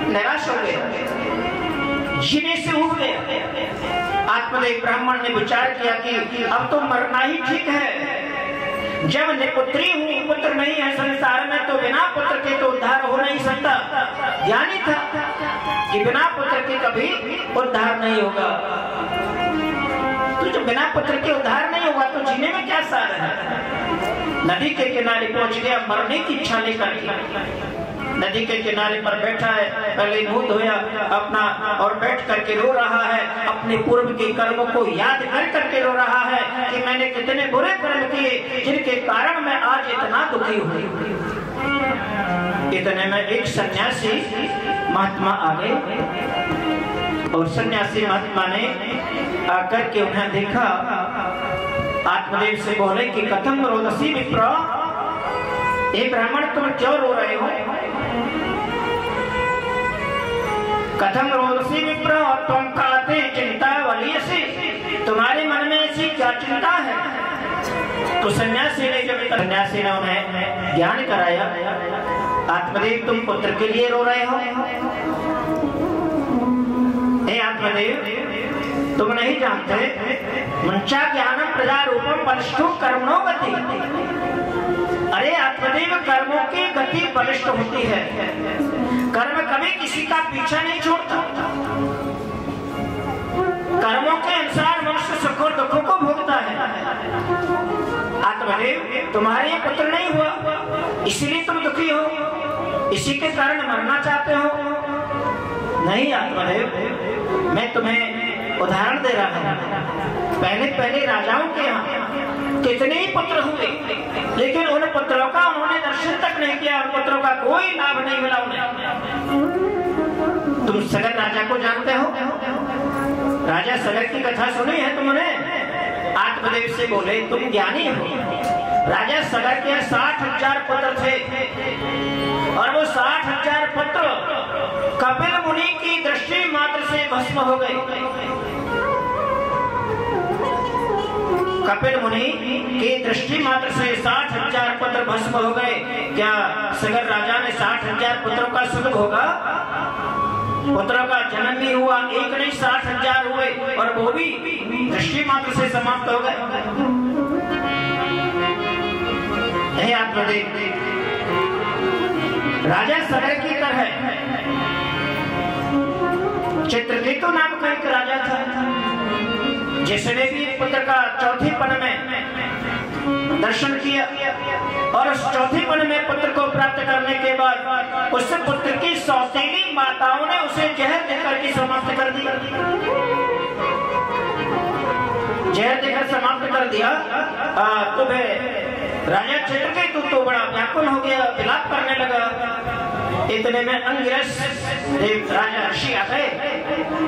निराश हो गया, जीने से उब गया। आत्मदेव ब्राह्मण ने विचार किया कि अब तो मरना ही ठीक है। जब निपुत्री हूँ, पुत्र नहीं है संसार में, तो बिना पुत्र के तो उद्धार हो नहीं सकता। ज्ञानी था कि बिना पुत्र के कभी उद्धार नहीं होगा। तो जब बिना पुत्र के उद्धार नहीं होगा तो जीने में क्या सार है। नदी के किनारे पहुंच गया, मरने की इच्छा लेकर नदी के किनारे पर बैठा है। पहले मुंह धोया अपना और बैठ करके रो रहा है, अपने पूर्व के कर्मों को याद कर करके रो रहा है कि मैंने कितने बुरे कर्म किए जिनके कारण मैं आज इतना दुखी हूँ। इतने में एक सन्यासी महात्मा आ गए और सन्यासी महात्मा ने आकर के उन्हें देखा। आत्मदेव से बोले कि कथम रोदसी विप्र, हे ब्राह्मण तुम क्यों रो रहे हो? कथम रोदसी विप्र, और तुम कहते चिंता वलीयसी, तुम्हारे मन में ऐसी क्या चिंता है? तो सन्यासी ने उन्हें ज्ञान कराया। आत्मदेव तुम पुत्र के लिए रो रहे हो? हे आत्मदेव तुम नहीं जानते, मुंचा ज्ञानम प्रजा रूपम बलिष्ठो कर्मणो गति। अरे आत्मदेव कर्मों की गति बलिष्ठ होती है। कर्म कभी किसी का पीछा नहीं छोड़ता। कर्मों के अनुसार मनुष्य सुख और दुखों को भोगता है। आत्मदेव तुम्हारे पुत्र नहीं हुआ इसलिए तुम दुखी हो, इसी के कारण मरना चाहते हो? नहीं आत्मदेव, मैं तुम्हें उदाहरण दे रहा हूँ। पहले पहले राजाओं के यहाँ कितने ही पुत्र हुए, लेकिन उन पुत्रों का उन्होंने दर्शन तक नहीं किया, उन पुत्रों का कोई लाभ नहीं मिला उन्हें। तुम सगर राजा को जानते हो? राजा सगर की कथा सुनी है तुमने? आत्मदेव से बोले तुम ज्ञानी हो। राजा सगर के 60,000 पुत्र थे और वो 60,000 पुत्र कपिल मुनि की दृष्टि मात्र से भस्म हो गए। कपिल मुनि की दृष्टि मात्र से 60,000 पुत्र भस्म हो गए। क्या सगर राजा ने 60,000 पुत्रों का सुख भोगा? पुत्रों का जन्म भी हुआ, एक नहीं 60,000 हुए और वो भी दृष्टि मात्र से समाप्त हो गए। आत्मदेव राजा सगर की तरह चित्रकेतु नाम का एक राजा था, जिसने भी पुत्र का चौथीपन में दर्शन किया और उस चौथीपन में पुत्र को प्राप्त करने के बाद उस पुत्र की सौतेली माताओं ने उसे जहर देकर के समाप्त कर दिया। जहर देकर समाप्त कर दिया। तो राजा चित्रकेतु तो बड़ा व्याकुल हो गया, विलाप करने लगा। इतने में अंगिरस देव राजा ऋषि आ गए,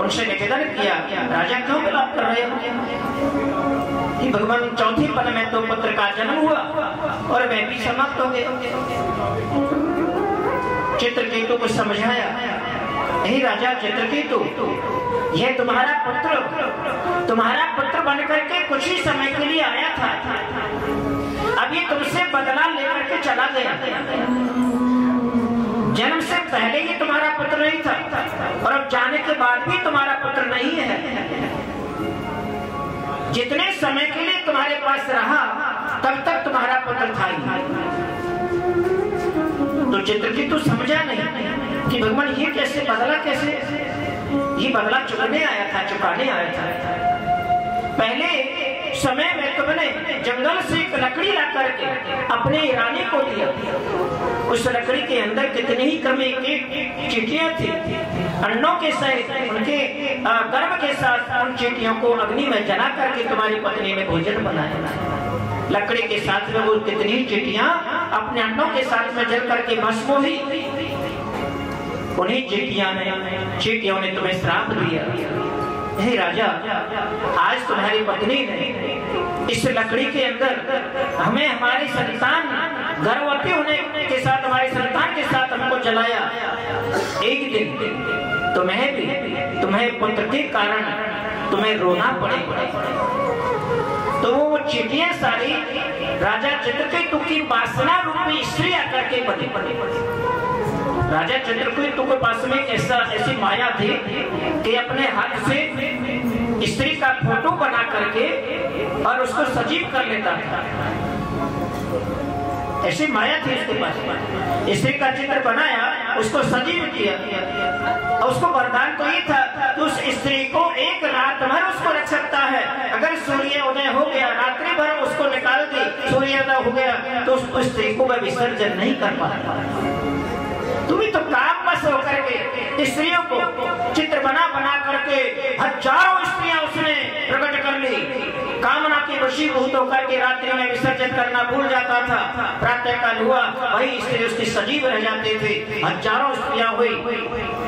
उनसे निवेदन किया राजा क्यों विलाप कर रहे हो? कि भगवान चौथीपन में तो पुत्र का जन्म हुआ और मैं भी समाप्त हो गया। चित्रकेतु को समझाया, हे राजा चित्रकेतु, यह तुम्हारा पुत्र बनकर के कुछ ही समय के लिए आया था, अब ये तुमसे बदला लेकर के चला गया। जन्म से पहले ही तुम्हारा पुत्र नहीं था और अब जाने के बाद भी तुम्हारा पुत्र नहीं है। जितने समय के लिए तुम्हारे पास रहा तब तक तुम्हारा पुत्र था ही। तो चित्रकेतु समझा नहीं कि भगवान ये कैसे बदला, कैसे ये बदला चुकाने आया था। पहले समय में तुमने जंगल से एक लकड़ी ला करके अपने रानी को दिया। उस लकड़ी के अंदर कितने ही क्रमे की चींटियां थी, अंडों के सहित उनके गर्भ के साथ उन चींटियों को अग्नि में जला करके तुम्हारी पत्नी ने भोजन बनाया। लकड़ी के साथ में वो कितनी ही चींटियां अपने अंडों के साथ में जल करके भस्म हुई। उन्हीं चींटियों ने तुम्हें श्राप दिया हे राजा, आज तुम्हारी पत्नी ने इस लकड़ी के अंदर हमें हमारी संतान गर्भवती होने के साथ, हमारी संतान के साथ हमको जलाया। एक दिन तुम्हें पुत्र के कारण तुम्हें रोना पड़ेगा। तो वो चिड़िया सारी राजा चित्रकेतु की वासना रूपी स्त्री आकर के बनी। राजा चित्रकेतु के पास में ऐसी माया थी कि अपने हाथ से स्त्री का फोटो बना करके और उसको सजीव कर लेता था। ऐसी माया थी उसके पास। स्त्री का चित्र बनाया, उसको सजीव किया और उसको वरदान तो ये था कि उस स्त्री को एक रात भर उसको रख सकता है। अगर सूर्योदय हो गया, रात्रि भर उसको निकाल दी, सूर्योदय हो गया तो उस स्त्री को वह विसर्जन नहीं कर पाता। तुम्हें तो काम बस होकर के स्त्रियों को चित्र बना करके हजारों स्त्रियां उसने प्रकट कर ली। कामना की वशीभूत होकर के रात्रि में विसर्जन करना भूल जाता था। प्रातः काल हुआ, वही स्त्री उसकी सजीव रह जाते थे। हजारों स्त्रियां हुई,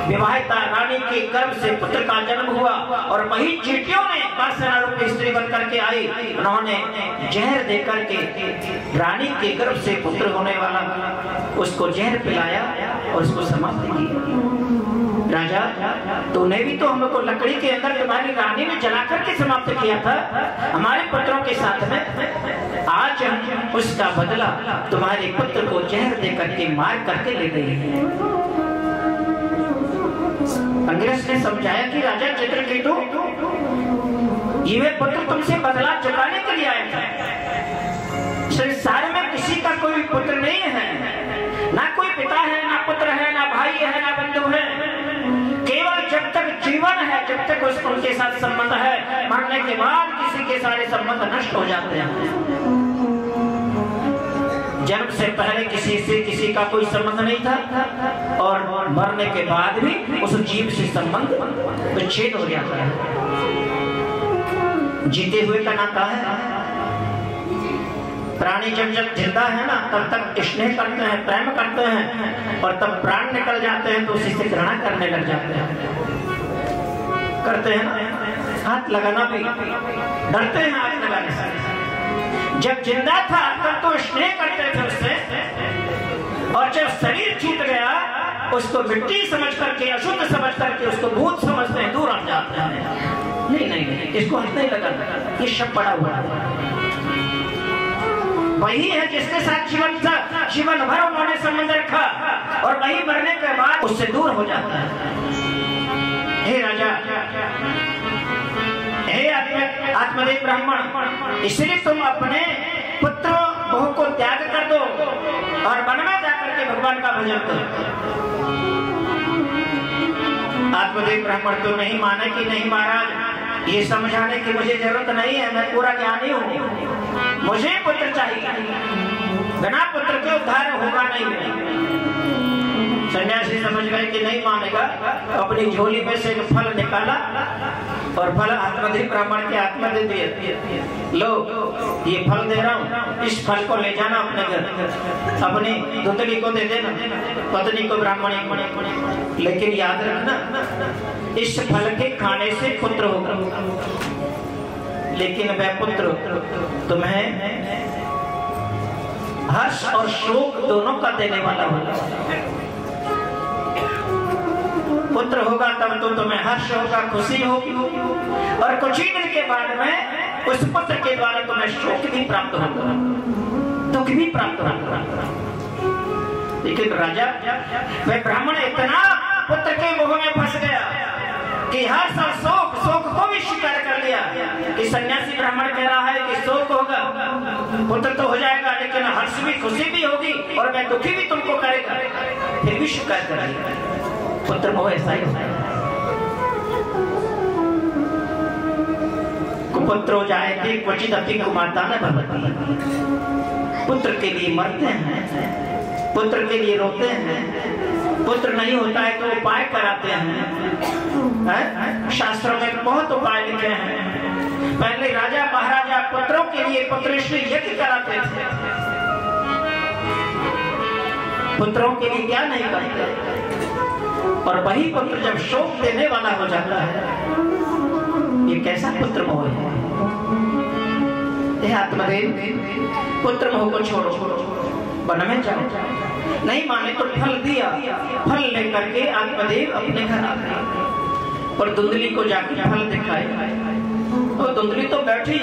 विवाहिता रानी के गर्भ से पुत्र का जन्म हुआ और वही चींटियों ने वासना रूपी स्त्री बन करके आई। उन्होंने जहर दे करके रानी के गर्भ से पुत्र होने वाला उसको जहर पिलाया और उसको समाप्त किया। राजा, तूने भी तो हमको लकड़ी के अंदर तुम्हारी रानी में जला करके समाप्त किया था हमारे पुत्रों के साथ में। आज हम उसका बदला तुम्हारे पुत्र को जहर दे करके मार करके ले गए हैं। अंग्रेज ने समझाया कि राजा चित्रकेतु, ये वे पुत्र तुमसे बदला चुकाने के लिए आया था। संसार में किसी का कोई पुत्र नहीं है, ना कोई पिता है, ना पुत्र है, ना भाई है, ना बंधु है। केवल जब तक जीवन है, जब तक उनके साथ संबंध है, मरने के बाद किसी के सारे संबंध नष्ट हो जाते हैं। जन्म से पहले किसी का कोई संबंध नहीं था और मरने के बाद भी उस जीव से संबंध विच्छेद हो जाता है। जीते हुए का नाता है। प्राणी जब जिंदा है ना, तब तक स्नेह करते हैं, प्रेम करते हैं, और तब प्राण निकल जाते हैं तो उसी से घृणा करने लग जाते हैं। करते हैं ना, हाथ लगाना भी डरते हैं हाथ लगाने से। जब जिंदा था तब तो स्नेह करते थे उससे, और जब शरीर छूट गया उसको मिट्टी समझ करके, अशुद्ध समझ करके उसको भूत समझते हैं, दूर हट जाते हैं। नहीं, इसको हाथ नहीं लगाना, ये शब्द पड़ा हुआ है। वही है जिसके साथ जीवन भर उन्होंने संबंध रखा और वही मरने के बाद उससे दूर हो जाता है। हे राजा, हे आत्मदेव ब्राह्मण, इसलिए तुम अपने पुत्र बहू को त्याग कर दो और वन में जाकर के भगवान का भजन करो। आत्मदेव ब्राह्मण तो नहीं माने कि नहीं महाराज, ये समझाने की मुझे जरूरत नहीं है, मैं पूरा ज्ञानी हूँ, मुझे पुत्र चाहिए, बिना पुत्र के उद्धार होगा नहीं। सन्यासी समझ गए कि नहीं मानेगा, अपनी झोली में से एक फल निकाला और फल आत्मदेव ब्राह्मण के हाथ में दे दिए। लो, ये फल दे रहा हूँ, इस फल को ले जाना अपने घर, अपनी धुतली को दे देना, पत्नी को ब्राह्मणी। लेकिन याद रखना, इस फल के खाने से पुत्र होगा, लेकिन वह पुत्र तुम्हें हर्ष और शोक दोनों का देने वाला होगा। पुत्र होगा तब तो तुम्हें हर्ष होगा, खुशी होगी, और कुछ ही दिन के बाद में उस पुत्र के द्वारा तुम्हें शोक भी प्राप्त होगा, दुख भी प्राप्त होगा। लेकिन राजा, वह ब्राह्मण इतना पुत्र के मोह में फंस गया कि हर्ष और शोक को भी स्वीकार कर लिया। कि सन्यासी ब्राह्मण कह रहा है कि शोक होगा, पुत्र तो हो जाएगा, लेकिन हर्ष भी, खुशी भी होगी, और मैं दुखी भी तुमको करेगा, फिर भी स्वीकार कर लिया। पुत्र मोह ऐसा ही होता है। कुपुत्रो जायते क्वचिदपि कुमाता न भवति। पुत्र के लिए मरते हैं, पुत्र के लिए रोते हैं, पुत्र नहीं होता है तो उपाय कराते हैं। शास्त्रों में बहुत उपाय लिखे हैं। पहले राजा महाराजा पुत्रों के लिए पुत्रश्री यज्ञ कराते थे, पुत्रों के लिए क्या नहीं करते। और वही पुत्र जब शोक देने वाला हो जाता है ये कैसा पुत्र मोह है? आत्मदेव, पुत्र मोह को छोड़ो, वन में जाओ। नहीं माने तो फल दिया, फल लेकर के आत्मदेव अपने घर आ गए और धुंधली को जाके फल दिखाए। और धुंधली तो बैठी,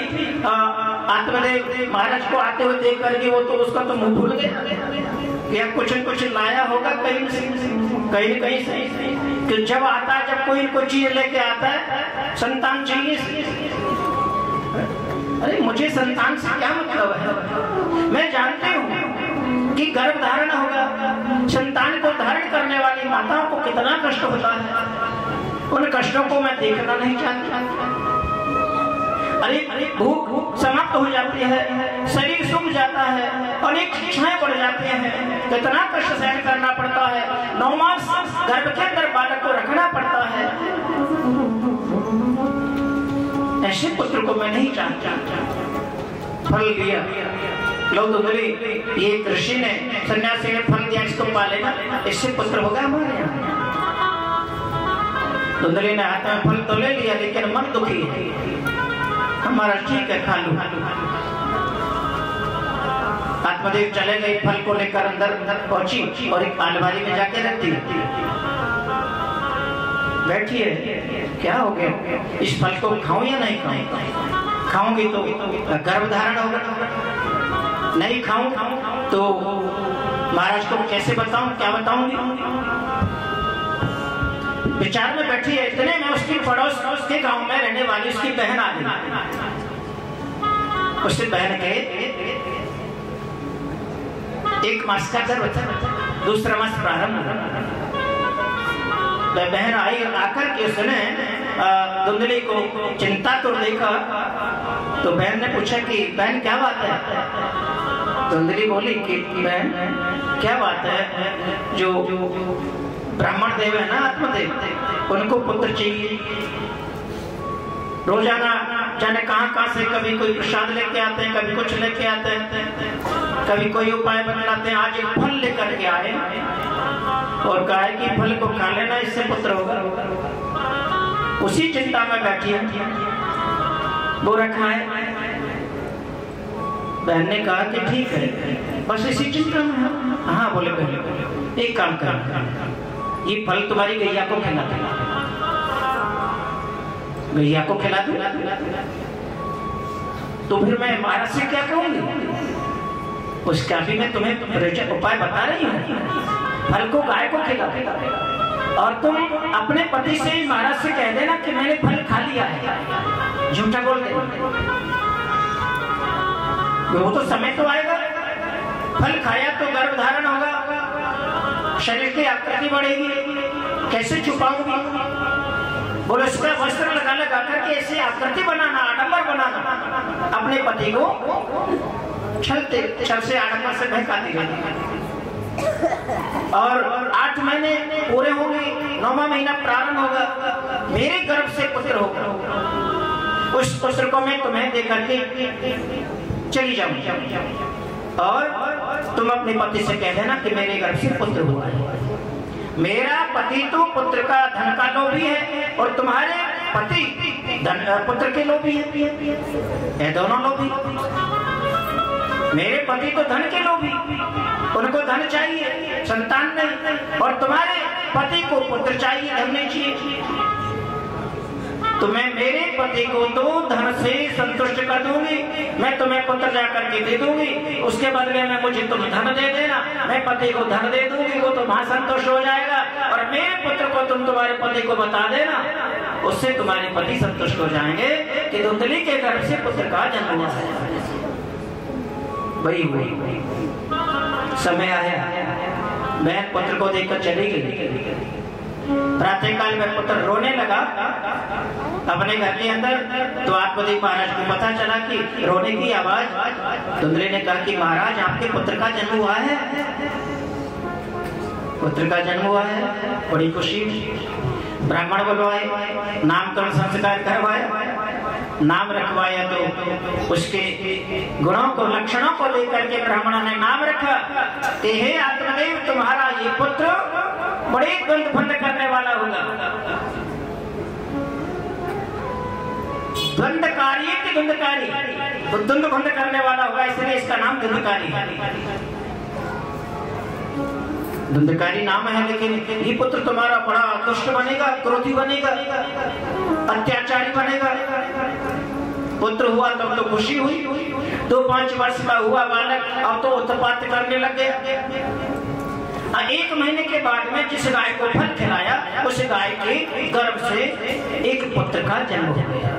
आत्मदेव महाराज को आते हुए देख करके वो तो उसका तो मुंह भूल गया कि अब कुछ न कुछ लाया होगा कहीं कहीं से। कि जब आता है, जब कोई चीज लेके आता है, संतान चाहिए। अरे मुझे संतान से क्या मतलब है? मैं जानती हूँ कि गर्भ धारण होगा, संतान को धारण करने वाली माताओं को कितना कष्ट होता है। उन कष्टों को मैं देखना नहीं चाहती। अरे भूख समाप्त हो जाती है, शरीर सूख जाता है, अनेक इच्छाएं बढ़ जाती हैं, कितना कष्ट सहन करना पड़ता है। 9 मास गर्भ के अंदर बालक को रखना पड़ता है। ऐसे पुत्र को मैं नहीं चाहता। फल दिया, लो धुंधली, ये ऋषि ने, सन्यासी ने फल दिया, इसको पालेगा, इससे पुत्र होगा हमारे यहाँ। धुंधली ने हाथ में फल तो ले लिया, लेकिन मन दुखी है। हमारा ठीक है, खा लो। आत्मदेव चले गए, फल को लेकर अंदर पहुंची और एक अलमारी में जाके रखती। बैठी है, क्या हो गया? इस फल को खाऊं या नहीं खाऊं? खाऊंगी तो गर्भ धारण होगा, नहीं खाऊं तो महाराज को कैसे बताऊं, क्या बताऊंगी? विचार में बैठी है, इतने में उसकी पड़ोस उसके गांव में रहने वाली उसकी बहन आ गई। उससे बहन के 1 मास का गर्भ था, दूसरा मास प्रारंभ। बहन आई, आकर के उसने धुंधली को चिंता तो देखा, तो बहन ने पूछा कि बहन क्या बात है? धुंधली बोली कि बहन क्या बात है, जो ब्राह्मण देव है ना आत्मदेव, उनको पुत्र चाहिए। रोजाना जाने कहां से कभी कोई प्रसाद लेके आते हैं, कभी कुछ लेके आते हैं, कभी कोई उपाय बनाते हैं। आज एक फल लेकर के आए और कहा कि फल को खा लेना, इससे पुत्र होगा। उसी चिंता में बैठी है, वो रखा है। बहन ने कहा कि ठीक है, बस इसी चिंता में। हाँ बोले, पहले एक काम कर, ये फल तुम्हारी गैया को खिला दो, गैया को खिला दो। तो फिर मैं महाराज से क्या कहूंगी? उसका भी मैं तुम्हें उपाय बता रही हूँ। फल को गाय को खिला दो और तुम अपने पति से महाराज से कह देना कि मैंने फल खा लिया है। झूठा बोल दे, वो तो समय तो आएगा। फल खाया तो गर्भ धारण होगा, शरीर की आकृति बढ़ेगी, कैसे छुपाऊंगी? बोले उसका वस्त्र लगा लगा करके ऐसे आकृति बनाना, आडंबर बनाना, अपने पति को छल से आडंबर से बहकाती रहती। और 8 महीने पूरे होंगे, 9वां महीना प्रारंभ होगा, मेरे गर्भ से पुत्र होगा। उस पुत्र को मैं तुम्हें दे करके चली जाऊंगी और तुम अपने पति से कह देना कि मेरे गर्भ से पुत्र हुआ है। मेरा पति तो पुत्र का धन का लोभी है और तुम्हारे पति पुत्र के लोभी है, ये दोनों लोभी। मेरे पति तो धन के लोभी, उनको धन चाहिए, संतान नहीं, और तुम्हारे पति को पुत्र चाहिए, धन नहीं चाहिए। तो मैं मेरे पति को तो धन से संतुष्ट कर दूंगी, मैं तुम्हें पुत्र जाकर के दे दूंगी, उसके बदले में मुझे तुम धन दे देना, मैं पति को धन दे दूंगी, वो तो महासंतोष हो जाएगा। और मेरे पुत्र को तुम तुम्हारे पति को बता देना, उससे तुम्हारे पति संतुष्ट हो जाएंगे कि धुंधली के गर्भ से पुत्र का जन्म हुआ है। वही समय आया, मैं पुत्र को देखकर चली गई। प्रातः काल में पुत्र रोने लगा अपने घर के अंदर, तो आत्मदेव महाराज को पता चला कि रोने की आवाज। धुंधली ने कहा कि महाराज आपके पुत्र का जन्म हुआ है, पुत्र का जन्म हुआ है, बड़ी खुशी। ब्राह्मण बुलवाए, नामकरण संस्कार करवाया, नाम रखवाया, तो उसके गुणों को लक्षणों को लेकर के ब्राह्मणों ने नाम रखा कि हे आत्मदेव, तुम्हारा ये पुत्र बड़े द्वंद भंड करने वाला होगा। द्वंद्वकारी की द्वंद्वकारी, तो द्वंद्व भंग करने वाला हुआ, इसलिए इसका नाम द्वंद्वकारी है। द्वंद्वकारी नाम है, लेकिन ये पुत्र तुम्हारा बड़ा दुष्ट बनेगा, क्रोधी बनेगा, अत्याचारी बनेगा। पुत्र हुआ तब तो खुशी हुई, 2-5 वर्ष का हुआ बालक अब तो उत्पात करने लग गया। 1 महीने के बाद में जिस गाय को फल खिलाया, उस गाय के गर्भ से एक पुत्र का जन्म हो गया।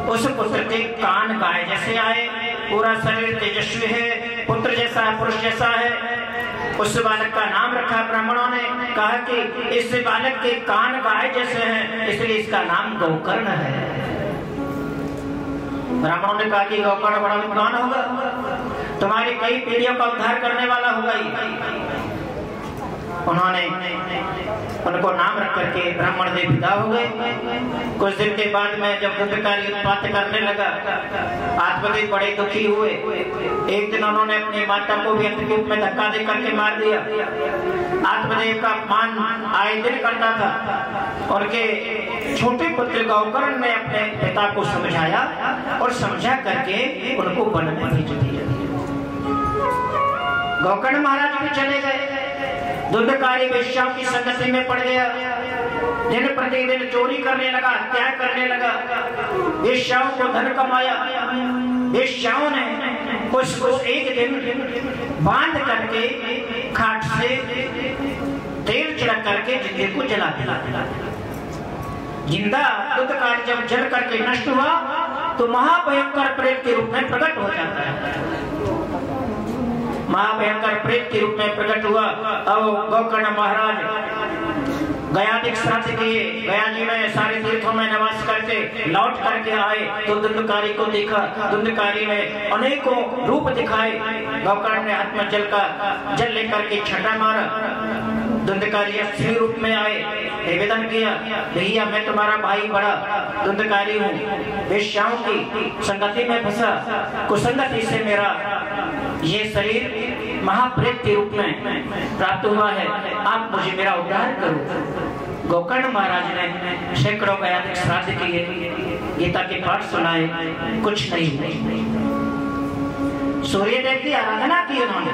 उस पुत्र के कान गाय जैसे आए, पूरा शरीर तेजस्वी है, पुत्र जैसा है, पुरुष जैसा है। उस बालक का नाम रखा ब्राह्मणों ने, कहा कि इस बालक के कान गाय जैसे हैं, इसलिए इसका नाम गोकर्ण है। ब्राह्मणों ने कहा कि गोकर्ण बड़ा विद्वान होगा, तुम्हारी कई पीढ़ियों का उद्धार करने वाला होगा। उन्होंने उनको नाम रख करके ब्राह्मण देव विदा हो गए। कुछ दिन के बाद में जब द्वंद्वकारी उत्पात करने लगा, आत्मदेव बड़े दुखी हुए। एक दिन उन्होंने अपनी माता को भी अंतरूप में धक्का दे करके मार दिया। आत्मदेव का अपमान आए दिन करता था। उनके छोटे पुत्र गोकर्ण ने अपने पिता को समझाया और समझा करके उनको वन में भेज दिया। गोकर्ण महाराज भी चले गए, द्वंद्वकारी वेश्याओं की संगति में पड़ गया। दिन प्रतिदिन चोरी करने लगा, हत्या करने लगा, वेश्याओं को धन कमाया। वेश्याओं ने उसको एक दिन बांध करके खाट से तेल छिड़क करके जिंदे को जला दिया। जिंदा द्वंद्वकारी जब जल करके नष्ट हुआ तो महाभयंकर प्रेत के रूप में प्रकट हो जाता है। महाभयंकर प्रेत के रूप में प्रकट हुआ। अब गोकर्ण महाराज गयाधिक श्राद्ध किए, गया जी में सारे तीर्थों में निवास करके लौट करके आए तो द्वंद्वकारी को देखा। द्वंद्वकारी ने अनेकों रूप दिखाए। गोकर्ण ने हाथ में जल लेकर के छटा मारा। द्वंद्वकारी स्त्री रूप में आए, निवेदन किया, भैया मैं तुम्हारा भाई बड़ा द्वंद्वकारी हूँ, वेश्याओं की संगति में फंसा, कुसंगति से मेरा ये शरीर महाप्रेत के रूप में प्राप्त हुआ है, आप मुझे मेरा उद्धार करो। गोकर्ण महाराज ने सैकड़ों गयाधिक श्राद्ध किए, गीता के पाठ सुनाए, कुछ नहीं हुए। सूर्यदेव की आराधना की उन्होंने।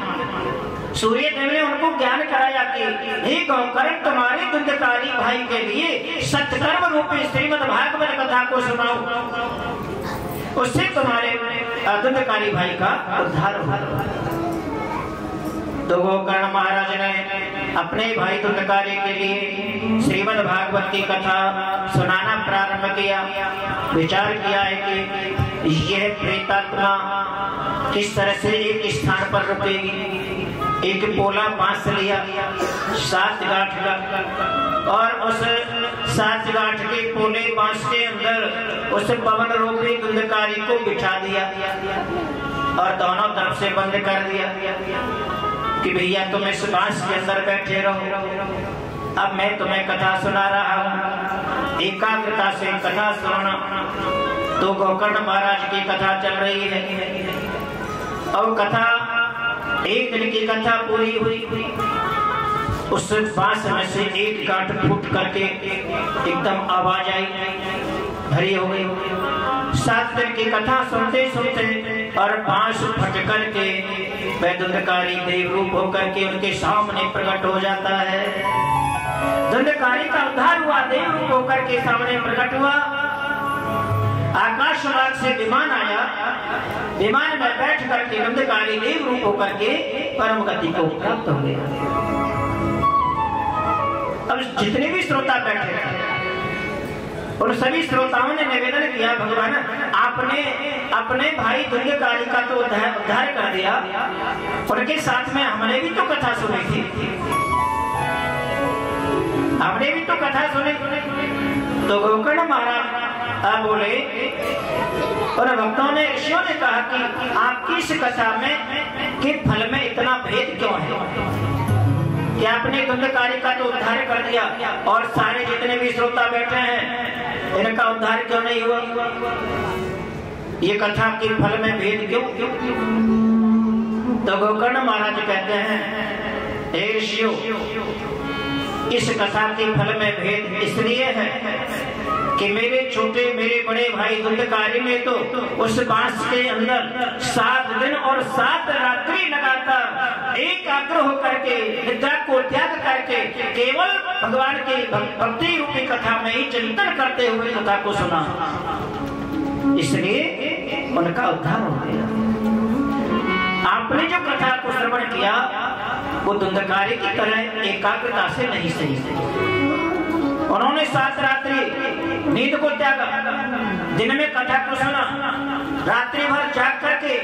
सूर्यदेव ने उनको ज्ञान कराया कि हे गोकर्ण, तुम्हारे द्वंद्वकारी भाई के लिए सत्कर्म रूपी श्रीमद् भागवत कथा को सुनाओ, उससे तुम्हारे द्वंद्वकारी भाई का उद्धार होगा। तो गोकर्ण महाराज ने अपने भाई द्वंद्वकारी के लिए श्रीमद् भागवत की कथा सुनाना प्रारंभ किया। विचार किया है कि यह प्रेतात्मा किस तरह से एक स्थान पर रुकेगी। एक पोला बांस लिया 7 गांठ का, और उस 7 गांठ के पोले बांस के अंदर उस पवन रूपी द्वंद्वकारी को बिठा दिया और दोनों तरफ से बंद कर दिया कि भैया तुम इस बांस के अंदर बैठे रहो, अब मैं तुम्हें कथा सुना रहा हूँ, एकाग्रता से कथा सुनना। तो गोकर्ण महाराज की कथा चल रही है और कथा एक दिन की कथा पूरी हुई। उस बांस में से एक गांठ फूट करके एकदम आवाज आई, भरी हो गई। 7 दिन की कथा सुनते सुनते और बांस फट करके वह द्वंद्वकारी देव रूप होकर के उनके सामने प्रकट हो जाता है। द्वंद्वकारी का उद्धार हुआ, देव रूप होकर के सामने प्रकट हुआ। आकाश मार्ग से विमान आया, विमान में बैठ करके द्वंद्वकारी देव रूप होकर के परम गति को प्राप्त हो गया। अब जितने भी श्रोता बैठे थे उन सभी श्रोताओं ने निवेदन किया, भगवान आपने अपने भाई द्वंद्वकारी का तो उद्धार कर दिया, उनके साथ में हमने भी तो कथा सुनी थी, हमने भी तो कथा सुनी। तो गोकर्ण महाराज बोले और भक्तों ने, ऋषियों ने कहा कि आपकी इस कथा में के फल में इतना भेद क्यों है कि आपने द्वंद्वकारी का तो उद्धार कर दिया और सारे जितने भी श्रोता बैठे हैं इनका उद्धार क्यों नहीं हुआ? ये कथा के फल में भेद क्यों? तो गोकर्ण महाराज कहते हैं, हे ऋषियों, इस कथा के फल में भेद इसलिए है कि मेरे छोटे मेरे बड़े भाई धुंधकारी ने तो उस बांस के अंदर 7 दिन और 7 रात्रि लगातार एकाग्र होकर के निद्रा को त्याग करके केवल भगवान की भक्ति रूपी कथा में ही चिंतन करते हुए कथा को सुना, इसलिए उनका उद्धार हो गया। आपने जो कथा को श्रवण किया वो धुंधकारी की तरह एकाग्रता से नहीं सही। उन्होंने 7 रात्रि नींद को त्यागा, दिन में कथा को सुना, रात्रि भर जाग करके